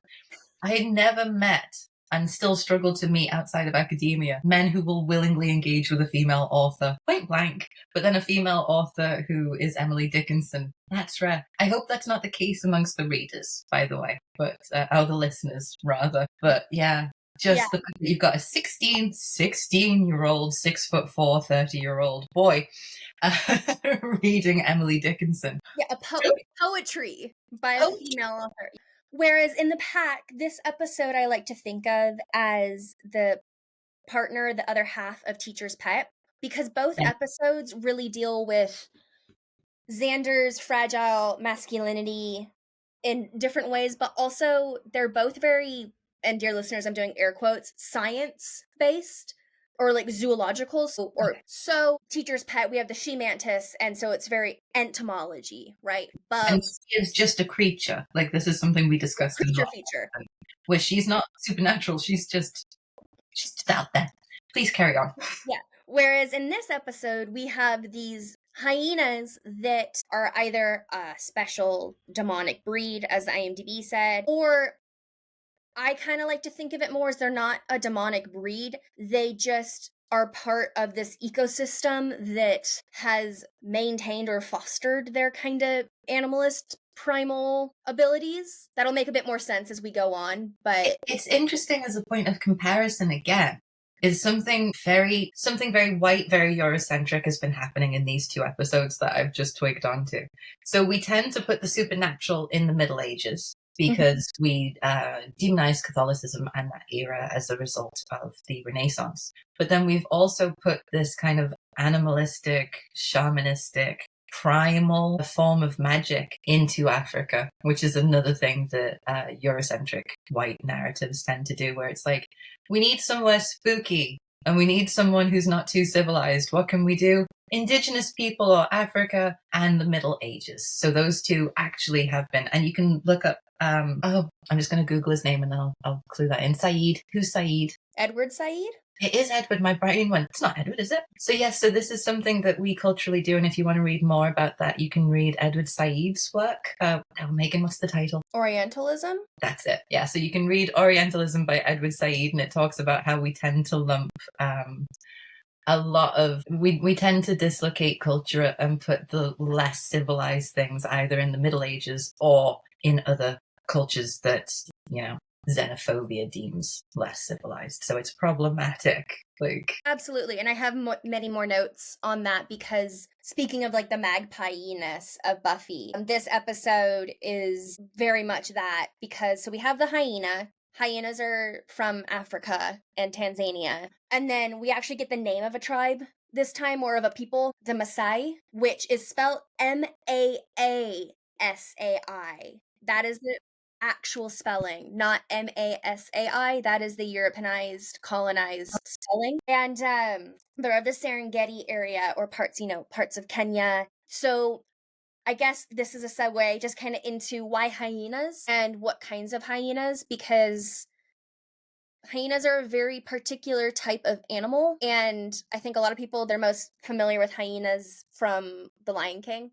I never met and still struggle to meet outside of academia men who will willingly engage with a female author, point blank, but then a female author who is Emily Dickinson. That's rare. I hope that's not the case amongst the readers, by the way, but or the listeners, rather. But yeah, just the fact that you've got a 16-year-old, 6'4", 30-year-old boy reading Emily Dickinson. Yeah, poetry by a female author. Whereas in the pack, this episode I like to think of as the partner, the other half of Teacher's Pet, because both episodes really deal with Xander's fragile masculinity in different ways, but also they're both very, and dear listeners, I'm doing air quotes, science-based, or like zoological. So Teacher's Pet, we have the she mantis, and so it's very entomology, right? Bugs. And she is just a creature. Like, this is something we discussed Creature feature. where she's not supernatural, she's just out there. Please carry on. Yeah. Whereas in this episode, we have these hyenas that are either a special demonic breed, as the IMDb said, or I kind of like to think of it more as they're not a demonic breed. They just are part of this ecosystem that has maintained or fostered their kind of animalist primal abilities. That'll make a bit more sense as we go on, but It's interesting as a point of comparison again. Is something very white, very Eurocentric has been happening in these two episodes that I've just twigged onto. So we tend to put the supernatural in the Middle Ages because we demonize Catholicism and that era as a result of the Renaissance. But then we've also put this kind of animalistic, shamanistic, primal form of magic into Africa, which is another thing that Eurocentric white narratives tend to do, where it's like, we need somewhere spooky and we need someone who's not too civilized. What can we do? Indigenous people or Africa and the Middle Ages. So those two actually have been, and you can look up, I'm just going to Google his name and then I'll clue that in. Said. Who's Said? Edward Said? It is Edward. My brain went, it's not Edward, is it? So yes, so this is something that we culturally do. And if you want to read more about that, you can read Edward Said's work. Megan, what's the title? Orientalism? That's it. Yeah, so you can read Orientalism by Edward Said, and it talks about how we tend to lump a lot of, we tend to dislocate culture and put the less civilized things either in the Middle Ages or in other cultures that, xenophobia deems less civilized. So it's problematic. Absolutely. And I have many more notes on that because speaking of the magpie-ness of Buffy, this episode is very much that because so we have the hyena. Hyenas are from Africa and Tanzania. And then we actually get the name of a tribe this time, or of a people, the Maasai, which is spelled Maasai. That is the actual spelling, not Masai. That is the Europeanized, colonized spelling. And they're of the Serengeti area or parts of Kenya. So I guess this is a segue just kind of into why hyenas and what kinds of hyenas, because hyenas are a very particular type of animal, and I think a lot of people, they're most familiar with hyenas from The Lion King.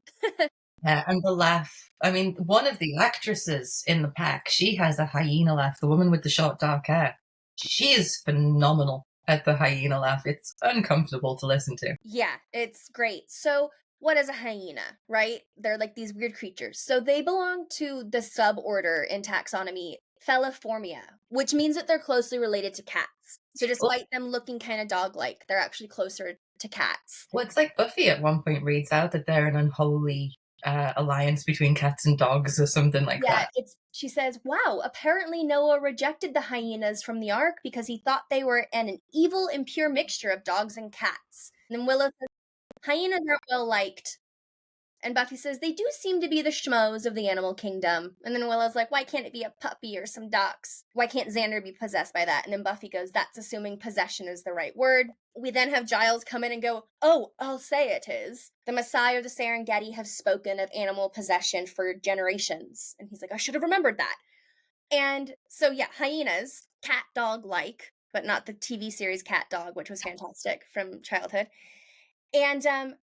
Yeah, and the laugh. I mean, one of the actresses in the pack, she has a hyena laugh, the woman with the short dark hair. She is phenomenal at the hyena laugh. It's uncomfortable to listen to. Yeah, it's great. So what is a hyena, right? They're these weird creatures. So they belong to the suborder in taxonomy Feliformia, which means that they're closely related to cats. So despite them looking kind of dog-like, they're actually closer to cats. Well, it's like Buffy at one point reads out that they're an unholy alliance between cats and dogs or something like that. Yeah, she says, wow, apparently Noah rejected the hyenas from the ark because he thought they were an evil, impure mixture of dogs and cats. And then Willow says, hyenas aren't well liked. And Buffy says, they do seem to be the schmoes of the animal kingdom. And then Willow's like, why can't it be a puppy or some ducks? Why can't Xander be possessed by that? And then Buffy goes, that's assuming possession is the right word. We then have Giles come in and go, oh, I'll say it is. The Maasai of the Serengeti have spoken of animal possession for generations. And he's like, I should have remembered that. And so, yeah, hyenas, cat dog like, but not the TV series Cat Dog, which was fantastic from childhood. And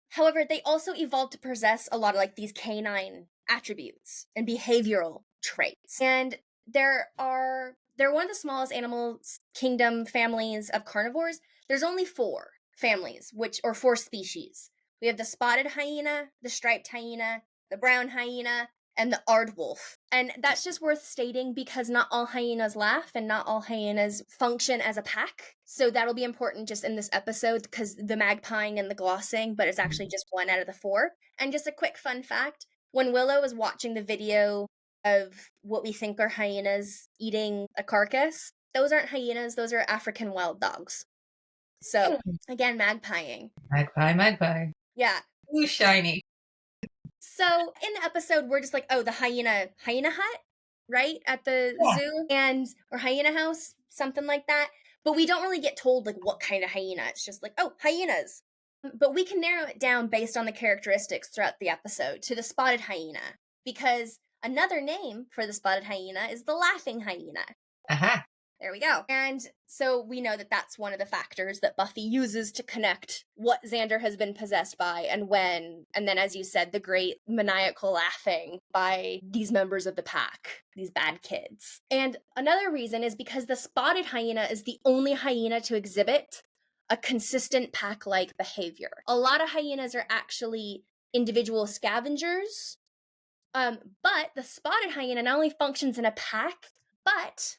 however, they also evolved to possess a lot of these canine attributes and behavioral traits. And they're one of the smallest animal kingdom families of carnivores. There's only 4 families, or 4 species. We have the spotted hyena, the striped hyena, the brown hyena, and the aardwolf. And that's just worth stating because not all hyenas laugh and not all hyenas function as a pack. So that'll be important just in this episode because the magpieing and the glossing, but it's actually just 1 out of the 4. And just a quick fun fact, when Willow was watching the video of what we think are hyenas eating a carcass, those aren't hyenas, those are African wild dogs. So again, magpieing. Magpie. Yeah. Ooh, shiny. So in the episode, we're just like, oh, the hyena hut, right? At the zoo or hyena house, something like that. But we don't really get told what kind of hyena. It's just oh, hyenas. But we can narrow it down based on the characteristics throughout the episode to the spotted hyena. Because another name for the spotted hyena is the laughing hyena. Aha. There we go. And so we know that that's one of the factors that Buffy uses to connect what Xander has been possessed by and when. And then, as you said, the great maniacal laughing by these members of the pack, these bad kids. And another reason is because the spotted hyena is the only hyena to exhibit a consistent pack-like behavior. A lot of hyenas are actually individual scavengers, but the spotted hyena not only functions in a pack, but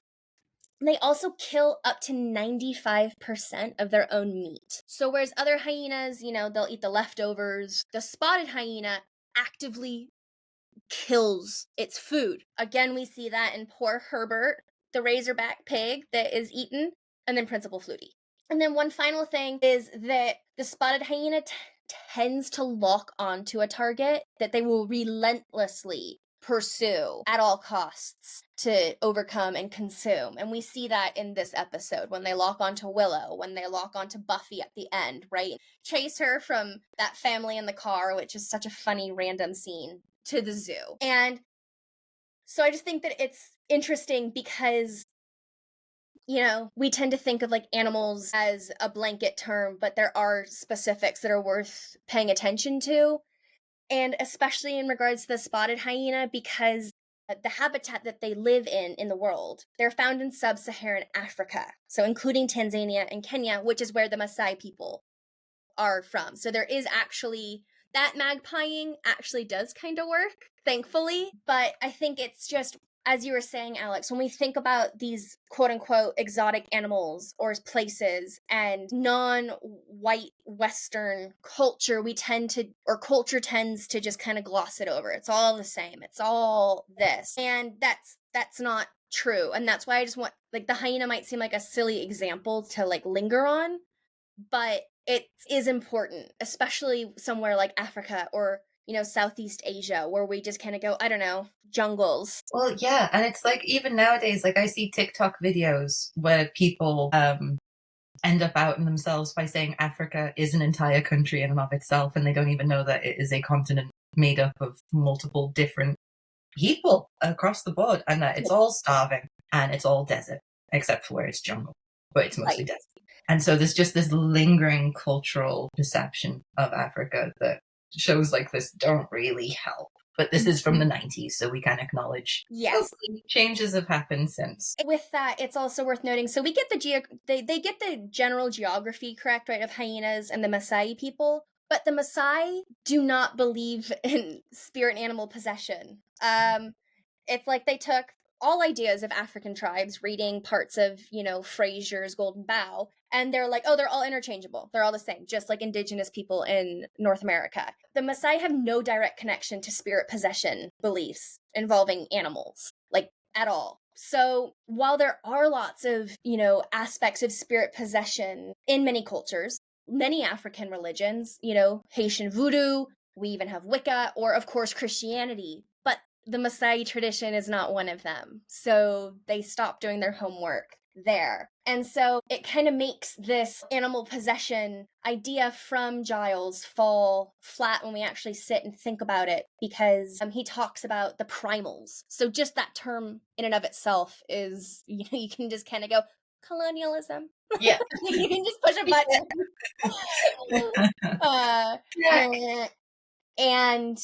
they also kill up to 95% of their own meat. So whereas other hyenas, they'll eat the leftovers, the spotted hyena actively kills its food. Again, we see that in poor Herbert, the razorback pig that is eaten, and then Principal Flutie. And then one final thing is that the spotted hyena tends to lock onto a target that they will relentlessly pursue at all costs to overcome and consume. And we see that in this episode when they lock onto Willow, when they lock onto Buffy at the end, right? Chase her from that family in the car, which is such a funny random scene, to the zoo. And so I just think that it's interesting because we tend to think of like animals as a blanket term, but there are specifics that are worth paying attention to. And especially in regards to the spotted hyena, because the habitat that they live in the world, they're found in sub-Saharan Africa. So including Tanzania and Kenya, which is where the Maasai people are from. So there is actually, that magpieing actually does kind of work, thankfully. But I think it's just, as you were saying, Alex, when we think about these quote-unquote exotic animals or places and non-white Western culture, culture tends to just kind of gloss it over. It's all the same. It's all this. And that's not true. And that's why I just want, like, the hyena might seem like a silly example to, like, linger on, but it is important, especially somewhere like Africa or Southeast Asia, where we just kind of go, I don't know, jungles. Well, yeah, and it's like even nowadays, like I see TikTok videos where people end up outing themselves by saying Africa is an entire country in and of itself, and they don't even know that it is a continent made up of multiple different people across the board, and that it's all starving and it's all desert, except for where it's jungle, but it's mostly desert. And so there's just this lingering cultural perception of Africa that shows like this don't really help. But this is from the 90s, so we can acknowledge changes have happened since. With that, it's also worth noting, so we get they get the general geography correct, right, of hyenas and the Maasai people, but the Maasai do not believe in spirit animal possession. It's like they took all ideas of African tribes, reading parts of, Fraser's Golden Bough, and they're like, oh, they're all interchangeable. They're all the same, just like indigenous people in North America. The Maasai have no direct connection to spirit possession beliefs involving animals, like, at all. So while there are lots of, aspects of spirit possession in many cultures, many African religions, Haitian voodoo, we even have Wicca, or of course Christianity, but the Maasai tradition is not one of them. So they stopped doing their homework there. And so it kind of makes this animal possession idea from Giles fall flat when we actually sit and think about it, because he talks about the primals. So just that term in and of itself is, you can just kind of go, colonialism. Yeah. You can just push a button. And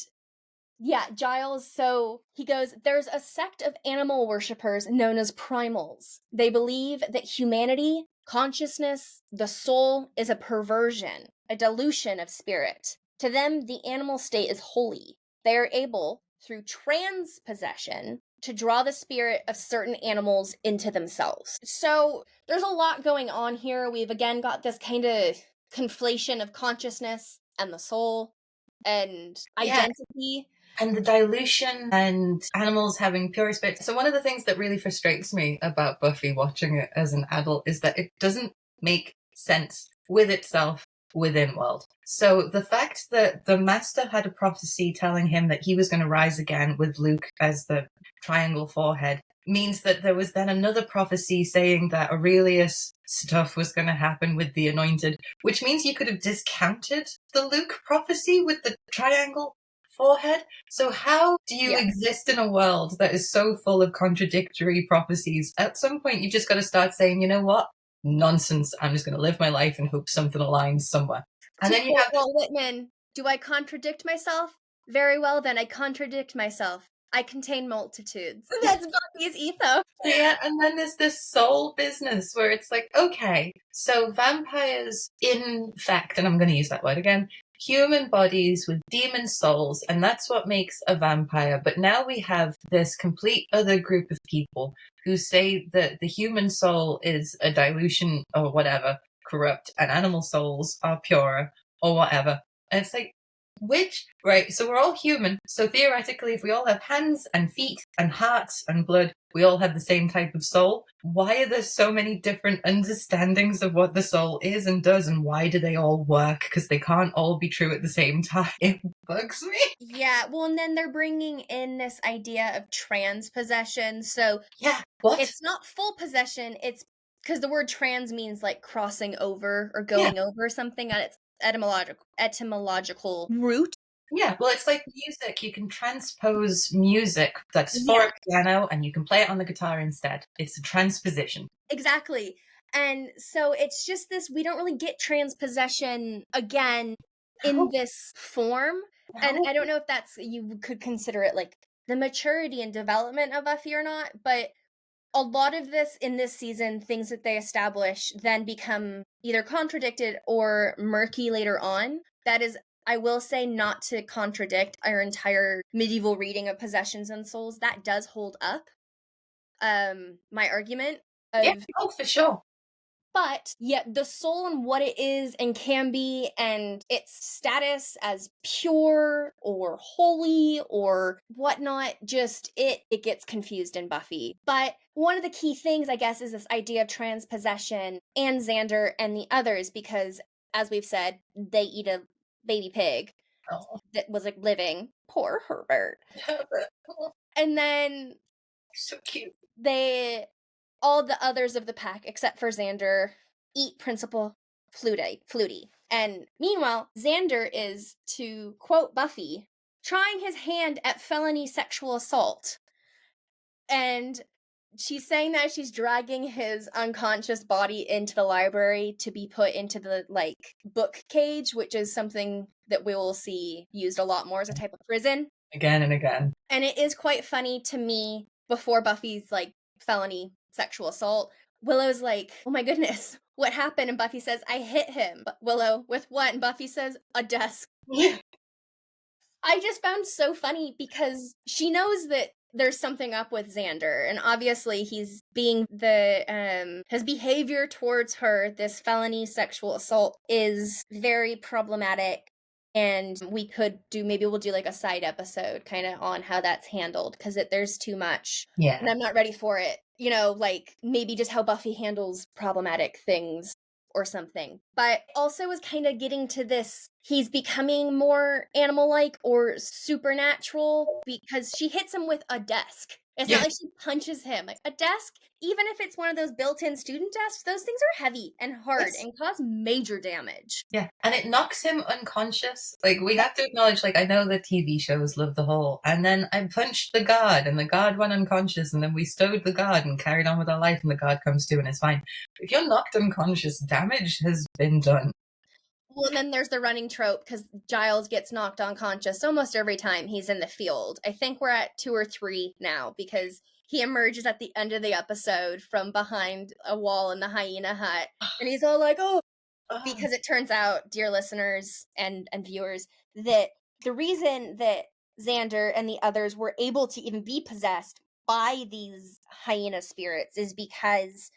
yeah, Giles, so he goes, there's a sect of animal worshippers known as primals. They believe that humanity, consciousness, the soul is a perversion, a dilution of spirit. To them, the animal state is holy. They are able, through transpossession, to draw the spirit of certain animals into themselves. So there's a lot going on here. We've again got this kind of conflation of consciousness and the soul and identity. And the dilution and animals having pure spirit. So one of the things that really frustrates me about Buffy watching it as an adult is that it doesn't make sense with itself within world. So the fact that the master had a prophecy telling him that he was going to rise again with Luke as the triangle forehead means that there was then another prophecy saying that Aurelius stuff was going to happen with the Anointed, which means you could have discounted the Luke prophecy with the triangle forehead. So how do you Yeah. exist in a world that is so full of contradictory prophecies? At some point, you just got to start saying, you know what? Nonsense. I'm just going to live my life and hope something aligns somewhere. And To then you quote have this, Walt Whitman, do I contradict myself? Very well, then I contradict myself. I contain multitudes. That's Buffy's ethos. yeah, and then there's this soul business where it's like, okay, so vampires, in fact, and I'm going to use that word again, human bodies with demon souls, and that's what makes a vampire. But now we have this complete other group of people who say that the human soul is a dilution or whatever, corrupt, and animal souls are purer or whatever. And it's like, which, right, so we're all human. So theoretically, if we all have hands and feet and hearts and blood, we all have the same type of soul. Why are there so many different understandings of what the soul is and does, and why do they all work? Because they can't all be true at the same time. It bugs me. Yeah, well, and then they're bringing in this idea of trans possession. So Yeah, what? it's not full possession. It's because the word trans means like crossing over or Yeah. going over something at its etymological root. Yeah, well, it's like music. You can transpose music that's for Yeah. a piano and you can play it on the guitar instead. It's a transposition. Exactly. And so it's just this, we don't really get transpossession again in No, this form. And no. I don't know if that's, you could consider it like the maturity and development of Buffy or not, but a lot of this in this season, things that they establish then become either contradicted or murky later on. That is, I will say, not to contradict our entire medieval reading of possessions and souls. That does hold up my argument Yeah, of, oh, for sure. but yet the soul and what it is and can be and its status as pure or holy or whatnot, just it gets confused in Buffy. But one of the key things, I guess, is this idea of transpossession and Xander and the others, because as we've said, they eat a baby pig Oh, that was like living. Poor Herbert. Herbert. Oh, And then so cute. they, all the others of the pack except for Xander, eat Principal Flutie. And meanwhile, Xander is, to quote Buffy, trying his hand at felony sexual assault. And she's saying that she's dragging his unconscious body into the library to be put into the like book cage, which is something that we will see used a lot more as a type of prison. Again and again. And it is quite funny to me, before Buffy's like felony sexual assault, Willow's like, oh my goodness, what happened? And Buffy says, I hit him. But Willow, with what? And Buffy says, a desk. Yeah. I just found so funny because she knows that there's something up with Xander, and obviously he's being his behavior towards her, this felony sexual assault, is very problematic. And maybe we'll do like a side episode kind of on how that's handled, because there's too much. Yeah. And I'm not ready for it. You know, like maybe just how Buffy handles problematic things or something. But also is kind of getting to this, he's becoming more animal-like or supernatural because she hits him with a desk. It's Yeah. not like she punches him. Like a desk, even if it's one of those built-in student desks, those things are heavy and hard Yes. and cause major damage. Yeah, and it knocks him unconscious. Like, we have to acknowledge, like, I know the TV shows love the whole, and then I punched the guard, and the guard went unconscious, and then we stowed the guard and carried on with our life, and the guard comes to, and it's fine. If you're knocked unconscious, damage has been done. Well, and then there's the running trope, because Giles gets knocked unconscious almost every time he's in the field. I think we're at 2 or 3 now, because he emerges at the end of the episode from behind a wall in the hyena hut, and he's all like, oh, because it turns out, dear listeners and viewers, that the reason that Xander and the others were able to even be possessed by these hyena spirits is because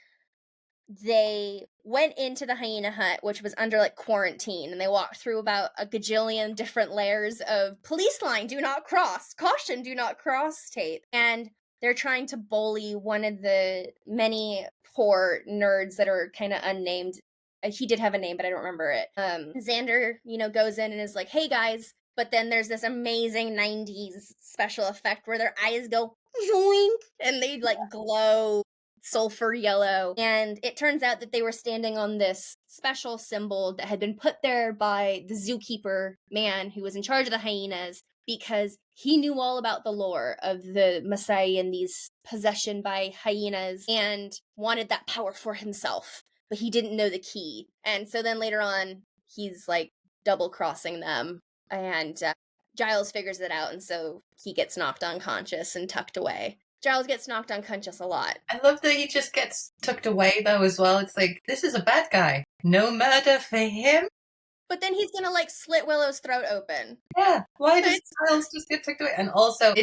they went into the hyena hut, which was under like quarantine, and they walked through about a gajillion different layers of police line, do not cross, caution, do not cross tape. And they're trying to bully one of the many poor nerds that are kind of unnamed. He did have a name, but I don't remember it. Xander, goes in and is like, hey guys. But then there's this amazing 90s special effect where their eyes go zoink and they like glow sulfur yellow. And it turns out that they were standing on this special symbol that had been put there by the zookeeper man who was in charge of the hyenas, because he knew all about the lore of the Masai and these possession by hyenas and wanted that power for himself, but he didn't know the key. And so then later on, he's like double crossing them, and Giles figures it out, and so he gets knocked unconscious and tucked away. Giles gets knocked unconscious a lot. I love that he just gets tucked away, though, as well. It's like, this is a bad guy. No murder for him? But then he's gonna like slit Willow's throat open. Yeah, why does Giles just get tucked away? And also,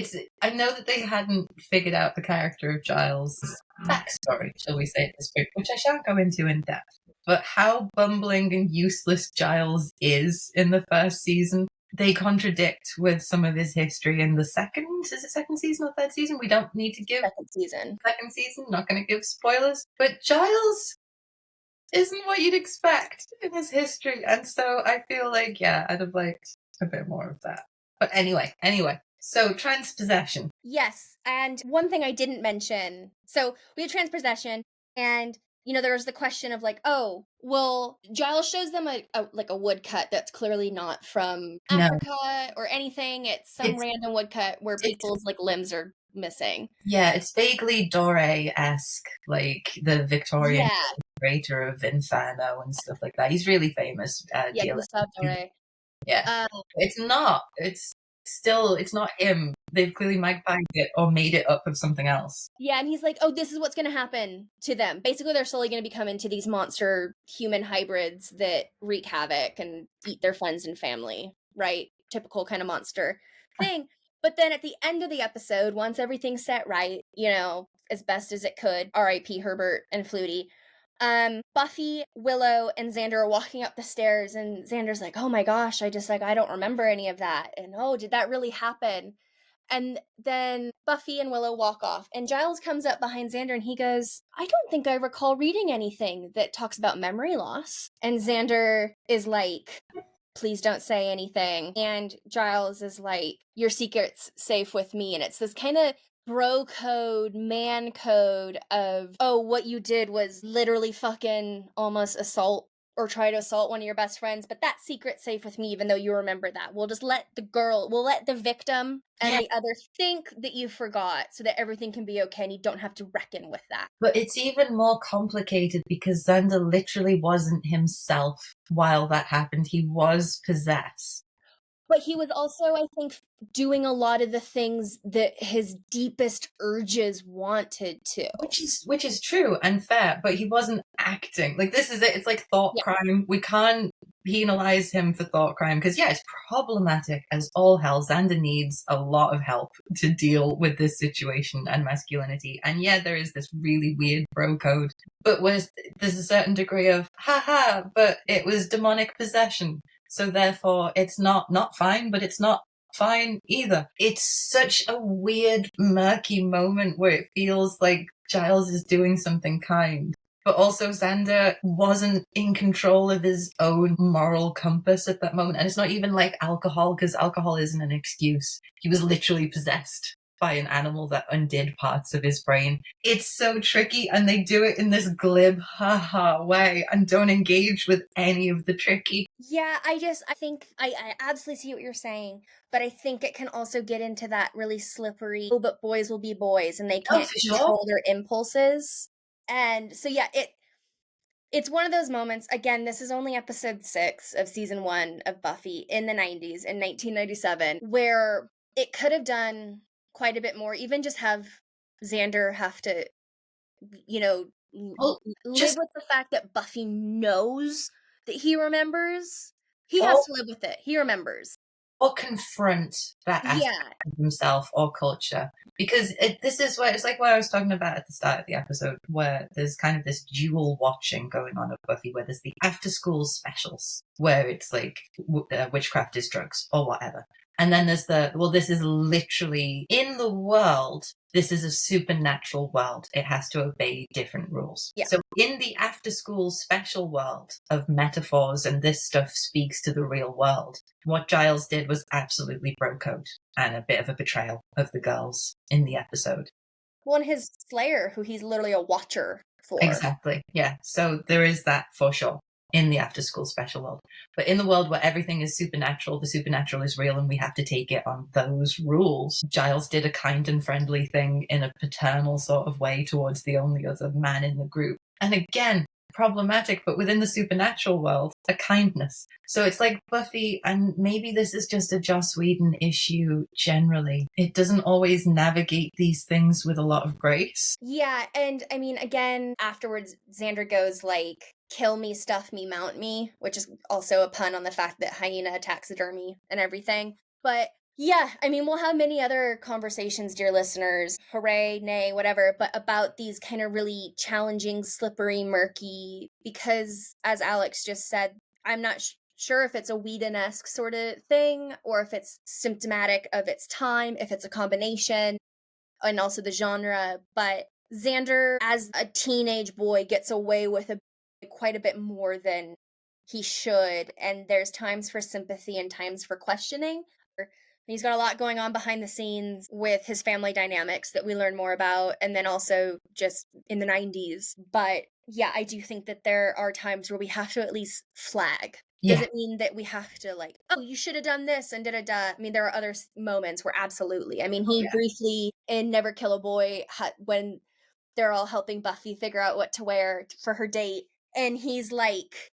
I know that they hadn't figured out the character of Giles' backstory, shall we say at this point, which I shan't go into in depth. But how bumbling and useless Giles is in the first season, they contradict with some of his history in the second season or third season? We don't need to give second season, not going to give spoilers. But Giles isn't what you'd expect in his history. And so I feel like, yeah, I'd have liked a bit more of that. But anyway. So transpossession. Yes. And one thing I didn't mention. So we had transpossession, and there was the question of like, oh, well, Giles shows them a woodcut that's clearly not from Africa or anything. It's random woodcut where people's like limbs are missing. Yeah, it's vaguely Doré-esque, like the Victorian creator of Inferno and stuff like that. He's really famous. Gustave Doré. Yeah, it's not. It's not him. They've clearly magpied it or made it up of something else. Yeah, and he's like, oh, this is what's going to happen to them. Basically, they're slowly going to become into these monster human hybrids that wreak havoc and eat their friends and family, right? Typical kind of monster thing. But then at the end of the episode, once everything's set right, as best as it could, R.I.P. Herbert and Flutie, Buffy, Willow, and Xander are walking up the stairs, and Xander's like, oh my gosh, I don't remember any of that. And oh, did that really happen? And then Buffy and Willow walk off, and Giles comes up behind Xander and he goes, I don't think I recall reading anything that talks about memory loss. And Xander is like, please don't say anything. And Giles is like, your secret's safe with me. And it's this kind of bro code, man code of, oh, what you did was literally fucking almost assault or try to assault one of your best friends, but that secret's safe with me, even though you remember that. We'll just let the victim and the other think that you forgot so that everything can be okay and you don't have to reckon with that. But it's even more complicated because Xander literally wasn't himself while that happened. He was possessed. But he was also, I think, doing a lot of the things that his deepest urges wanted to. Which is true and fair, but he wasn't acting. Like, this is it. It's like thought crime. We can't penalize him for thought crime because, it's problematic as all hell. Xander needs a lot of help to deal with this situation and masculinity. And there is this really weird bro code. But there's a certain degree of, but it was demonic possession. So therefore, it's not fine, but it's not fine either. It's such a weird, murky moment where it feels like Giles is doing something kind. But also Xander wasn't in control of his own moral compass at that moment. And it's not even like alcohol, because alcohol isn't an excuse. He was literally possessed by an animal that undid parts of his brain. It's so tricky, and they do it in this glib, way, and don't engage with any of the tricky. Yeah, I think I absolutely see what you're saying, but I think it can also get into that really slippery, oh, but boys will be boys, and they can't control their impulses. And so, it's one of those moments, again, this is only episode 6 of season 1 of Buffy in the 90s, in 1997, where it could have done quite a bit more, even just have Xander have to, live with the fact that Buffy knows that he remembers. He has to live with it. He remembers. Or confront that aspect of himself or culture. Because this is where, it's like what I was talking about at the start of the episode, where there's kind of this dual watching going on of Buffy, where there's the after-school specials, where it's like witchcraft is drugs, or whatever. And then there's this is literally, in the world, this is a supernatural world. It has to obey different rules. Yeah. So in the after-school special world of metaphors, and this stuff speaks to the real world, what Giles did was absolutely bro code and a bit of a betrayal of the girls in the episode. Well, and his Slayer, who he's literally a watcher for. Exactly, yeah. So there is that for sure. in the after school special world. But in the world where everything is supernatural, the supernatural is real and we have to take it on those rules. Giles did a kind and friendly thing in a paternal sort of way towards the only other man in the group. And again, problematic, but within the supernatural world, a kindness. So it's like Buffy, and maybe this is just a Joss Whedon issue generally. It doesn't always navigate these things with a lot of grace. Yeah, and I mean, again, afterwards, Xander goes like, kill me, stuff me, mount me, which is also a pun on the fact that hyena taxidermy and everything. But yeah, I mean, we'll have many other conversations, dear listeners, hooray, nay, whatever, but about these kind of really challenging, slippery, murky, because as Alex just said, I'm not sure if it's a Whedon-esque sort of thing or if it's symptomatic of its time, if it's a combination, and also the genre, but Xander, as a teenage boy, gets away with quite a bit more than he should, and there's times for sympathy and times for questioning. He's got a lot going on behind the scenes with his family dynamics that we learn more about, and then also just in the 90s. But yeah, I do think that there are times where we have to at least flag. Yeah. Doesn't mean that we have to like, oh, you should have done this and da-da-da. I mean, there are other moments where absolutely. I mean, he briefly in Never Kill a Boy, when they're all helping Buffy figure out what to wear for her date, and he's like,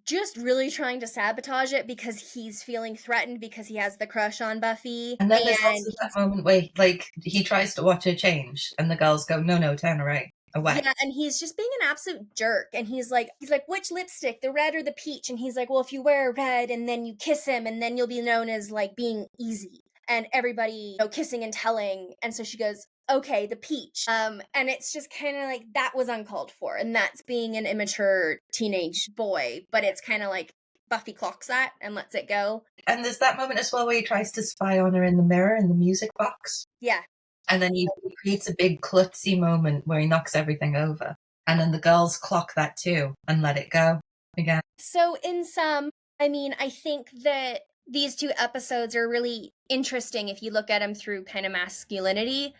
just really trying to sabotage it because he's feeling threatened because he has the crush on Buffy. And then there's also that moment where, like, he tries to watch her change, and the girls go, no, turn away. Yeah, and he's just being an absolute jerk. And he's like, which lipstick, the red or the peach? And he's like, well, if you wear red and then you kiss him, and then you'll be known as like being easy. And everybody, kissing and telling. And so she goes, okay, the peach. And it's just kind of like, that was uncalled for. And that's being an immature teenage boy. But it's kind of like, Buffy clocks that and lets it go. And there's that moment as well where he tries to spy on her in the mirror in the music box. Yeah. And then he creates a big klutzy moment where he knocks everything over. And then the girls clock that too and let it go again. So in sum, I mean, I think that these two episodes are really interesting if you look at them through kind of masculinity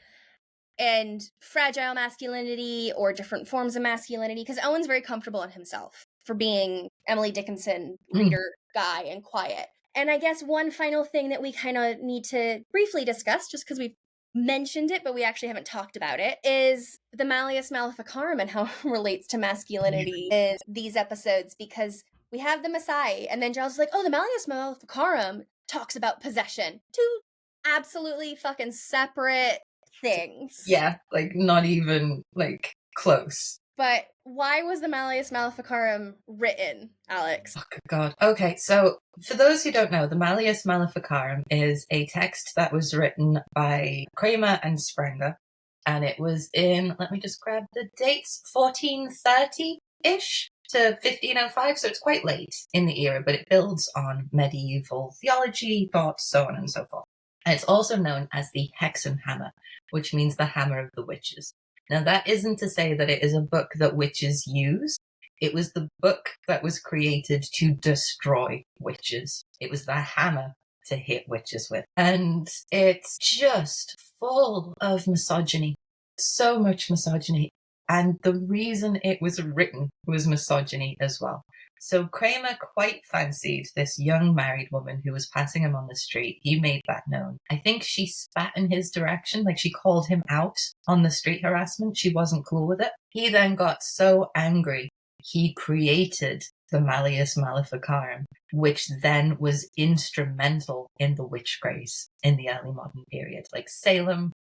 and fragile masculinity or different forms of masculinity, because Owen's very comfortable in himself for being Emily Dickinson reader guy and quiet. And I guess one final thing that we kind of need to briefly discuss, just because we've mentioned it, but we actually haven't talked about it, is the Malleus Maleficarum and how it relates to masculinity in these episodes, because we have the Messiah, and then Giles is like, oh, the Malleus Maleficarum talks about possession. Two absolutely fucking separate things. Yeah, like not even like close. But why was the Malleus Maleficarum written, Alex? Oh, good God. Okay, so for those who don't know, the Malleus Maleficarum is a text that was written by Kramer and Sprenger, and it was in, let me just grab the dates, 1430-ish to 1505, so it's quite late in the era, but it builds on medieval theology, thoughts, so on and so forth. And it's also known as the Hexenhammer, which means the hammer of the witches. Now, that isn't to say that it is a book that witches use. It was the book that was created to destroy witches. It was the hammer to hit witches with. And it's just full of misogyny. So much misogyny. And the reason it was written was misogyny as well. So Kramer quite fancied this young married woman who was passing him on the street. He made that known. I think she spat in his direction, like she called him out on the street harassment. She wasn't cool with it. He then got so angry, he created the Malleus Maleficarum, which then was instrumental in the witch craze in the early modern period. Like Salem,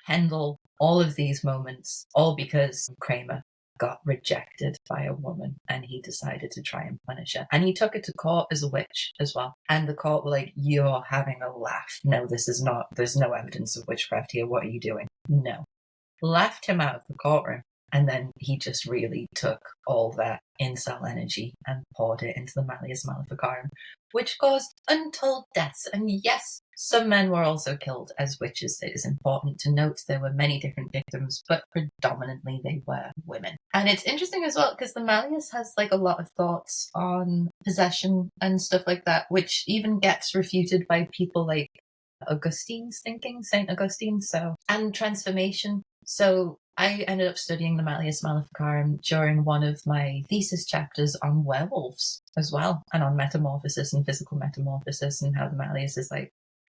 Pendle, all of these moments, all because Kramer got rejected by a woman and he decided to try and punish her. And he took it to court as a witch as well. And the court were like, you're having a laugh. No, this is not, there's no evidence of witchcraft here. What are you doing? No. Laughed him out of the courtroom. And then he just really took all that incel energy and poured it into the Malleus Maleficarum, which caused untold deaths. And yes, some men were also killed as witches. It is important to note there were many different victims, but predominantly they were women. And it's interesting as well because the Malleus has like a lot of thoughts on possession and stuff like that, which even gets refuted by people like Augustine's thinking, St. Augustine, and transformation. So I ended up studying the Malleus Maleficarum during one of my thesis chapters on werewolves as well, and on metamorphosis and physical metamorphosis, and how the Malleus is like,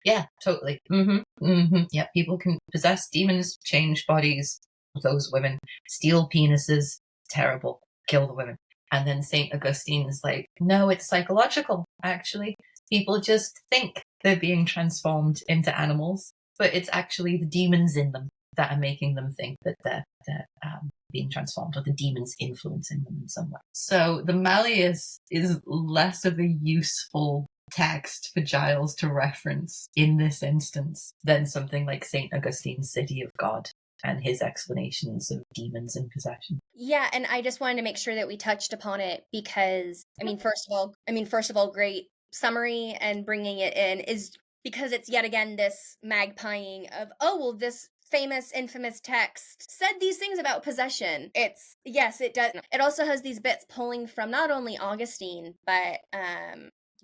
yeah, totally. Yeah, people can possess demons, change bodies of those women, steal penises, terrible, kill the women. And then St. Augustine is like, no, it's psychological, actually. People just think they're being transformed into animals, but it's actually the demons in them that are making them think that they're being transformed, or the demons influencing them in some way. So the Malleus is less of a useful text for Giles to reference in this instance than something like St. Augustine's City of God and his explanations of demons and possession. Yeah, and I just wanted to make sure that we touched upon it because, first of all, great summary, and bringing it in is because it's yet again this magpieing of, oh, well, this famous, infamous text said these things about possession. Yes, it does. It also has these bits pulling from not only Augustine, but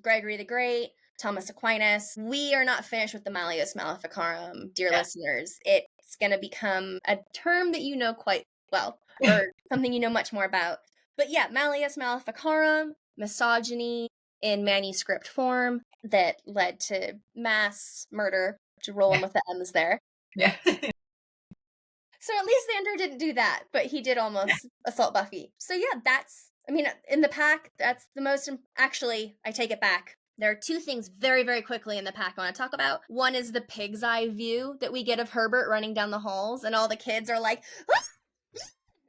Gregory the Great, Thomas Aquinas. We are not finished with the Malleus Maleficarum, dear listeners. It's going to become a term that you know quite well, or something you know much more about. But yeah, Malleus Maleficarum, misogyny in manuscript form that led to mass murder, to roll in with the M's there. Yeah. So at least Xander didn't do that, but he did almost assault Buffy. So yeah, in the pack, that's the most, actually, I take it back. There are two things very, very quickly in the pack I want to talk about. One is the pig's eye view that we get of Herbert running down the halls, and all the kids are like, ah!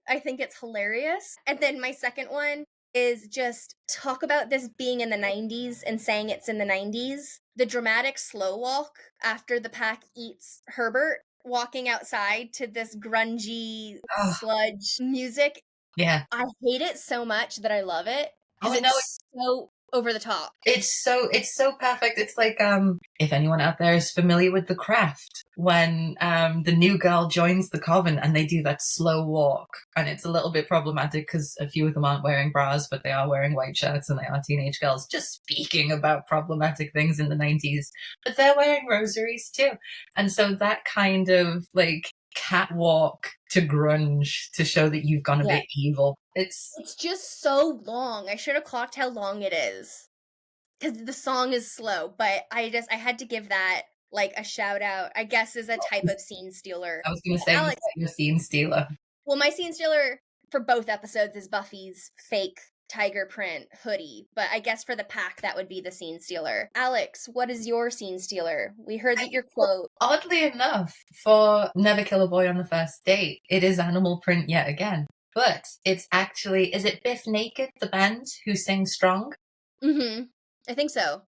I think it's hilarious. And then my second one is just talk about this being in the 90s and saying it's in the 90s. The dramatic slow walk after the pack eats Herbert, walking outside to this grungy sludge music. Yeah. I hate it so much that I love it. Because it's so over the top. It's so perfect. It's like, if anyone out there is familiar with The Craft, when the new girl joins the coven and they do that slow walk, and it's a little bit problematic because a few of them aren't wearing bras, but they are wearing white shirts and they are teenage girls, just speaking about problematic things in the 90s, but they're wearing rosaries too. And so that kind of like catwalk to grunge to show that you've gone a bit evil. It's just so long. I should have clocked how long it is, because the song is slow, but I had to give that like a shout out, I guess, as a type of scene stealer. I was going to say, Alex, your scene stealer. Well, my scene stealer for both episodes is Buffy's fake tiger print hoodie, but I guess for the pack that would be the scene stealer. Alex, what is your scene stealer? We heard that your quote. Oddly enough, for Never Kill a Boy on the First Date, it is animal print yet again. But it's actually, is it Biff Naked, the band who sing Strong? Mm-hmm. I think so.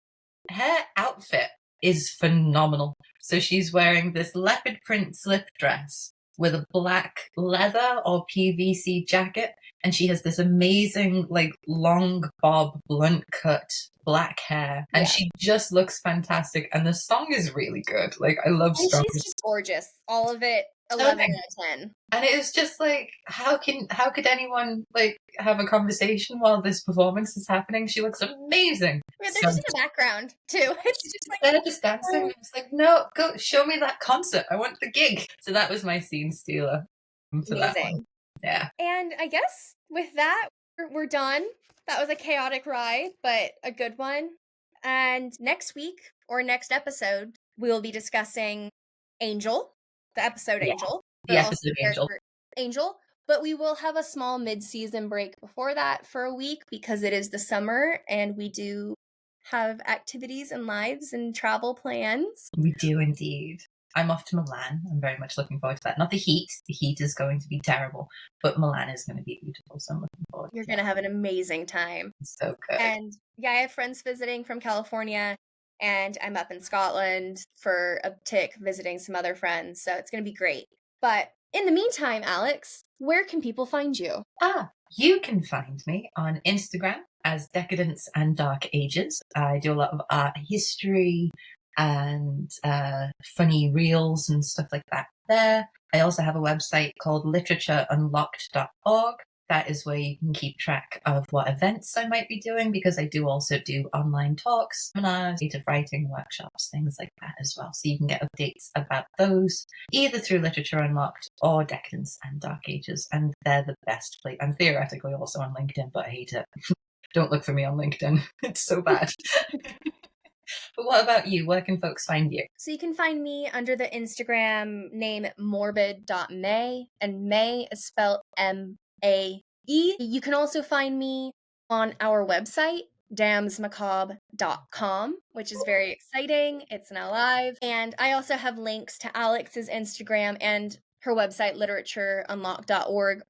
Her outfit is phenomenal. So she's wearing this leopard print slip dress with a black leather or PVC jacket, and she has this amazing, like, long bob, blunt cut black hair, and she just looks fantastic, and the song is really good. Like, I love Strong. She's just gorgeous. All of it, 11 out of 10. And it was just like, how could anyone like have a conversation while this performance is happening? She looks amazing. Yeah, they're just in the background too. It's just like they're just dancing. It's like, no, go show me that concert. I want the gig. So that was my scene stealer for that one. Yeah. And I guess with that, we're done. That was a chaotic ride, but a good one. And next week, or next episode, we'll be discussing Angel, the episode Angel. The episode Angel. But we will have a small mid-season break before that for a week, because it is the summer and we do have activities and lives and travel plans. We do indeed. I'm off to Milan. I'm very much looking forward to that. Not the heat. The heat is going to be terrible, but Milan is going to be beautiful, so I'm looking forward. You're going to have an amazing time. So good. And yeah, I have friends visiting from California, and I'm up in Scotland for a tick visiting some other friends, so it's going to be great. But in the meantime, Alex, where can people find you? You can find me on Instagram as Decadence and Dark Ages. I do a lot of art history and funny reels and stuff like that there. I also have a website called literatureunlocked.org. that is where you can keep track of what events I might be doing, because I do also do online talks, seminars, creative writing workshops, things like that as well. So you can get updates about those either through Literature Unlocked or Decadence and Dark Ages, and they're the best place. I'm theoretically also on LinkedIn, but I hate it. Don't look for me on LinkedIn. It's so bad. But what about you? Where can folks find you? So you can find me under the Instagram name morbid.may, and May is spelled M-A-E. You can also find me on our website, damsmacabre.com, which is very exciting. It's now live. And I also have links to Alex's Instagram and her website, literatureunlocked.org.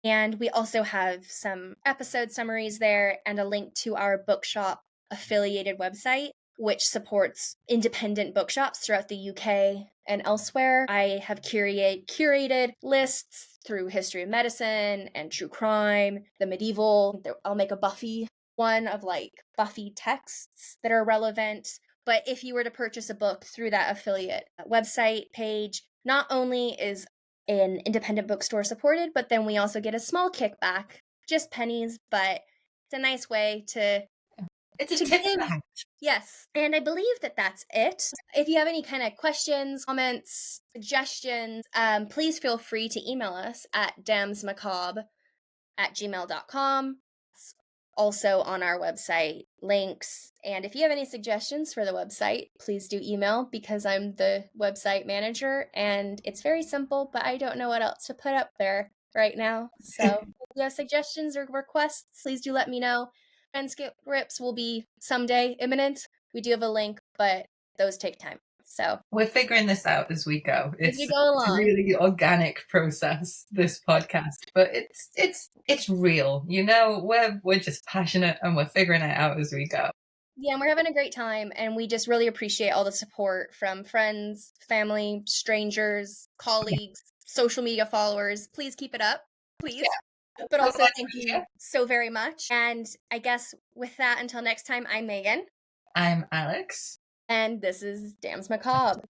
And we also have some episode summaries there and a link to our bookshop affiliated website, which supports independent bookshops throughout the UK and elsewhere. I have curated lists through history of medicine and true crime, the medieval. I'll make a Buffy one of like Buffy texts that are relevant. But if you were to purchase a book through that affiliate website page, not only is an independent bookstore supported, but then we also get a small kickback, just pennies, but it's a nice way to It's a tip bag. Yes. And I believe that that's it. If you have any kind of questions, comments, suggestions, please feel free to email us at damsmacabre@gmail.com. It's also on our website links. And if you have any suggestions for the website, please do email, because I'm the website manager and it's very simple, but I don't know what else to put up there right now. So if you have suggestions or requests, please do let me know. Transcripts will be someday imminent. We do have a link, but those take time. So we're figuring this out as we go. as we go along. It's a really organic process, this podcast, but it's real. You know, we're just passionate and we're figuring it out as we go. Yeah, and we're having a great time, and we just really appreciate all the support from friends, family, strangers, colleagues, social media followers. Please keep it up, please. Yeah. But also thank you so very much. And I guess with that, until next time, I'm Megan. I'm Alex. And this is Dam's Macabre.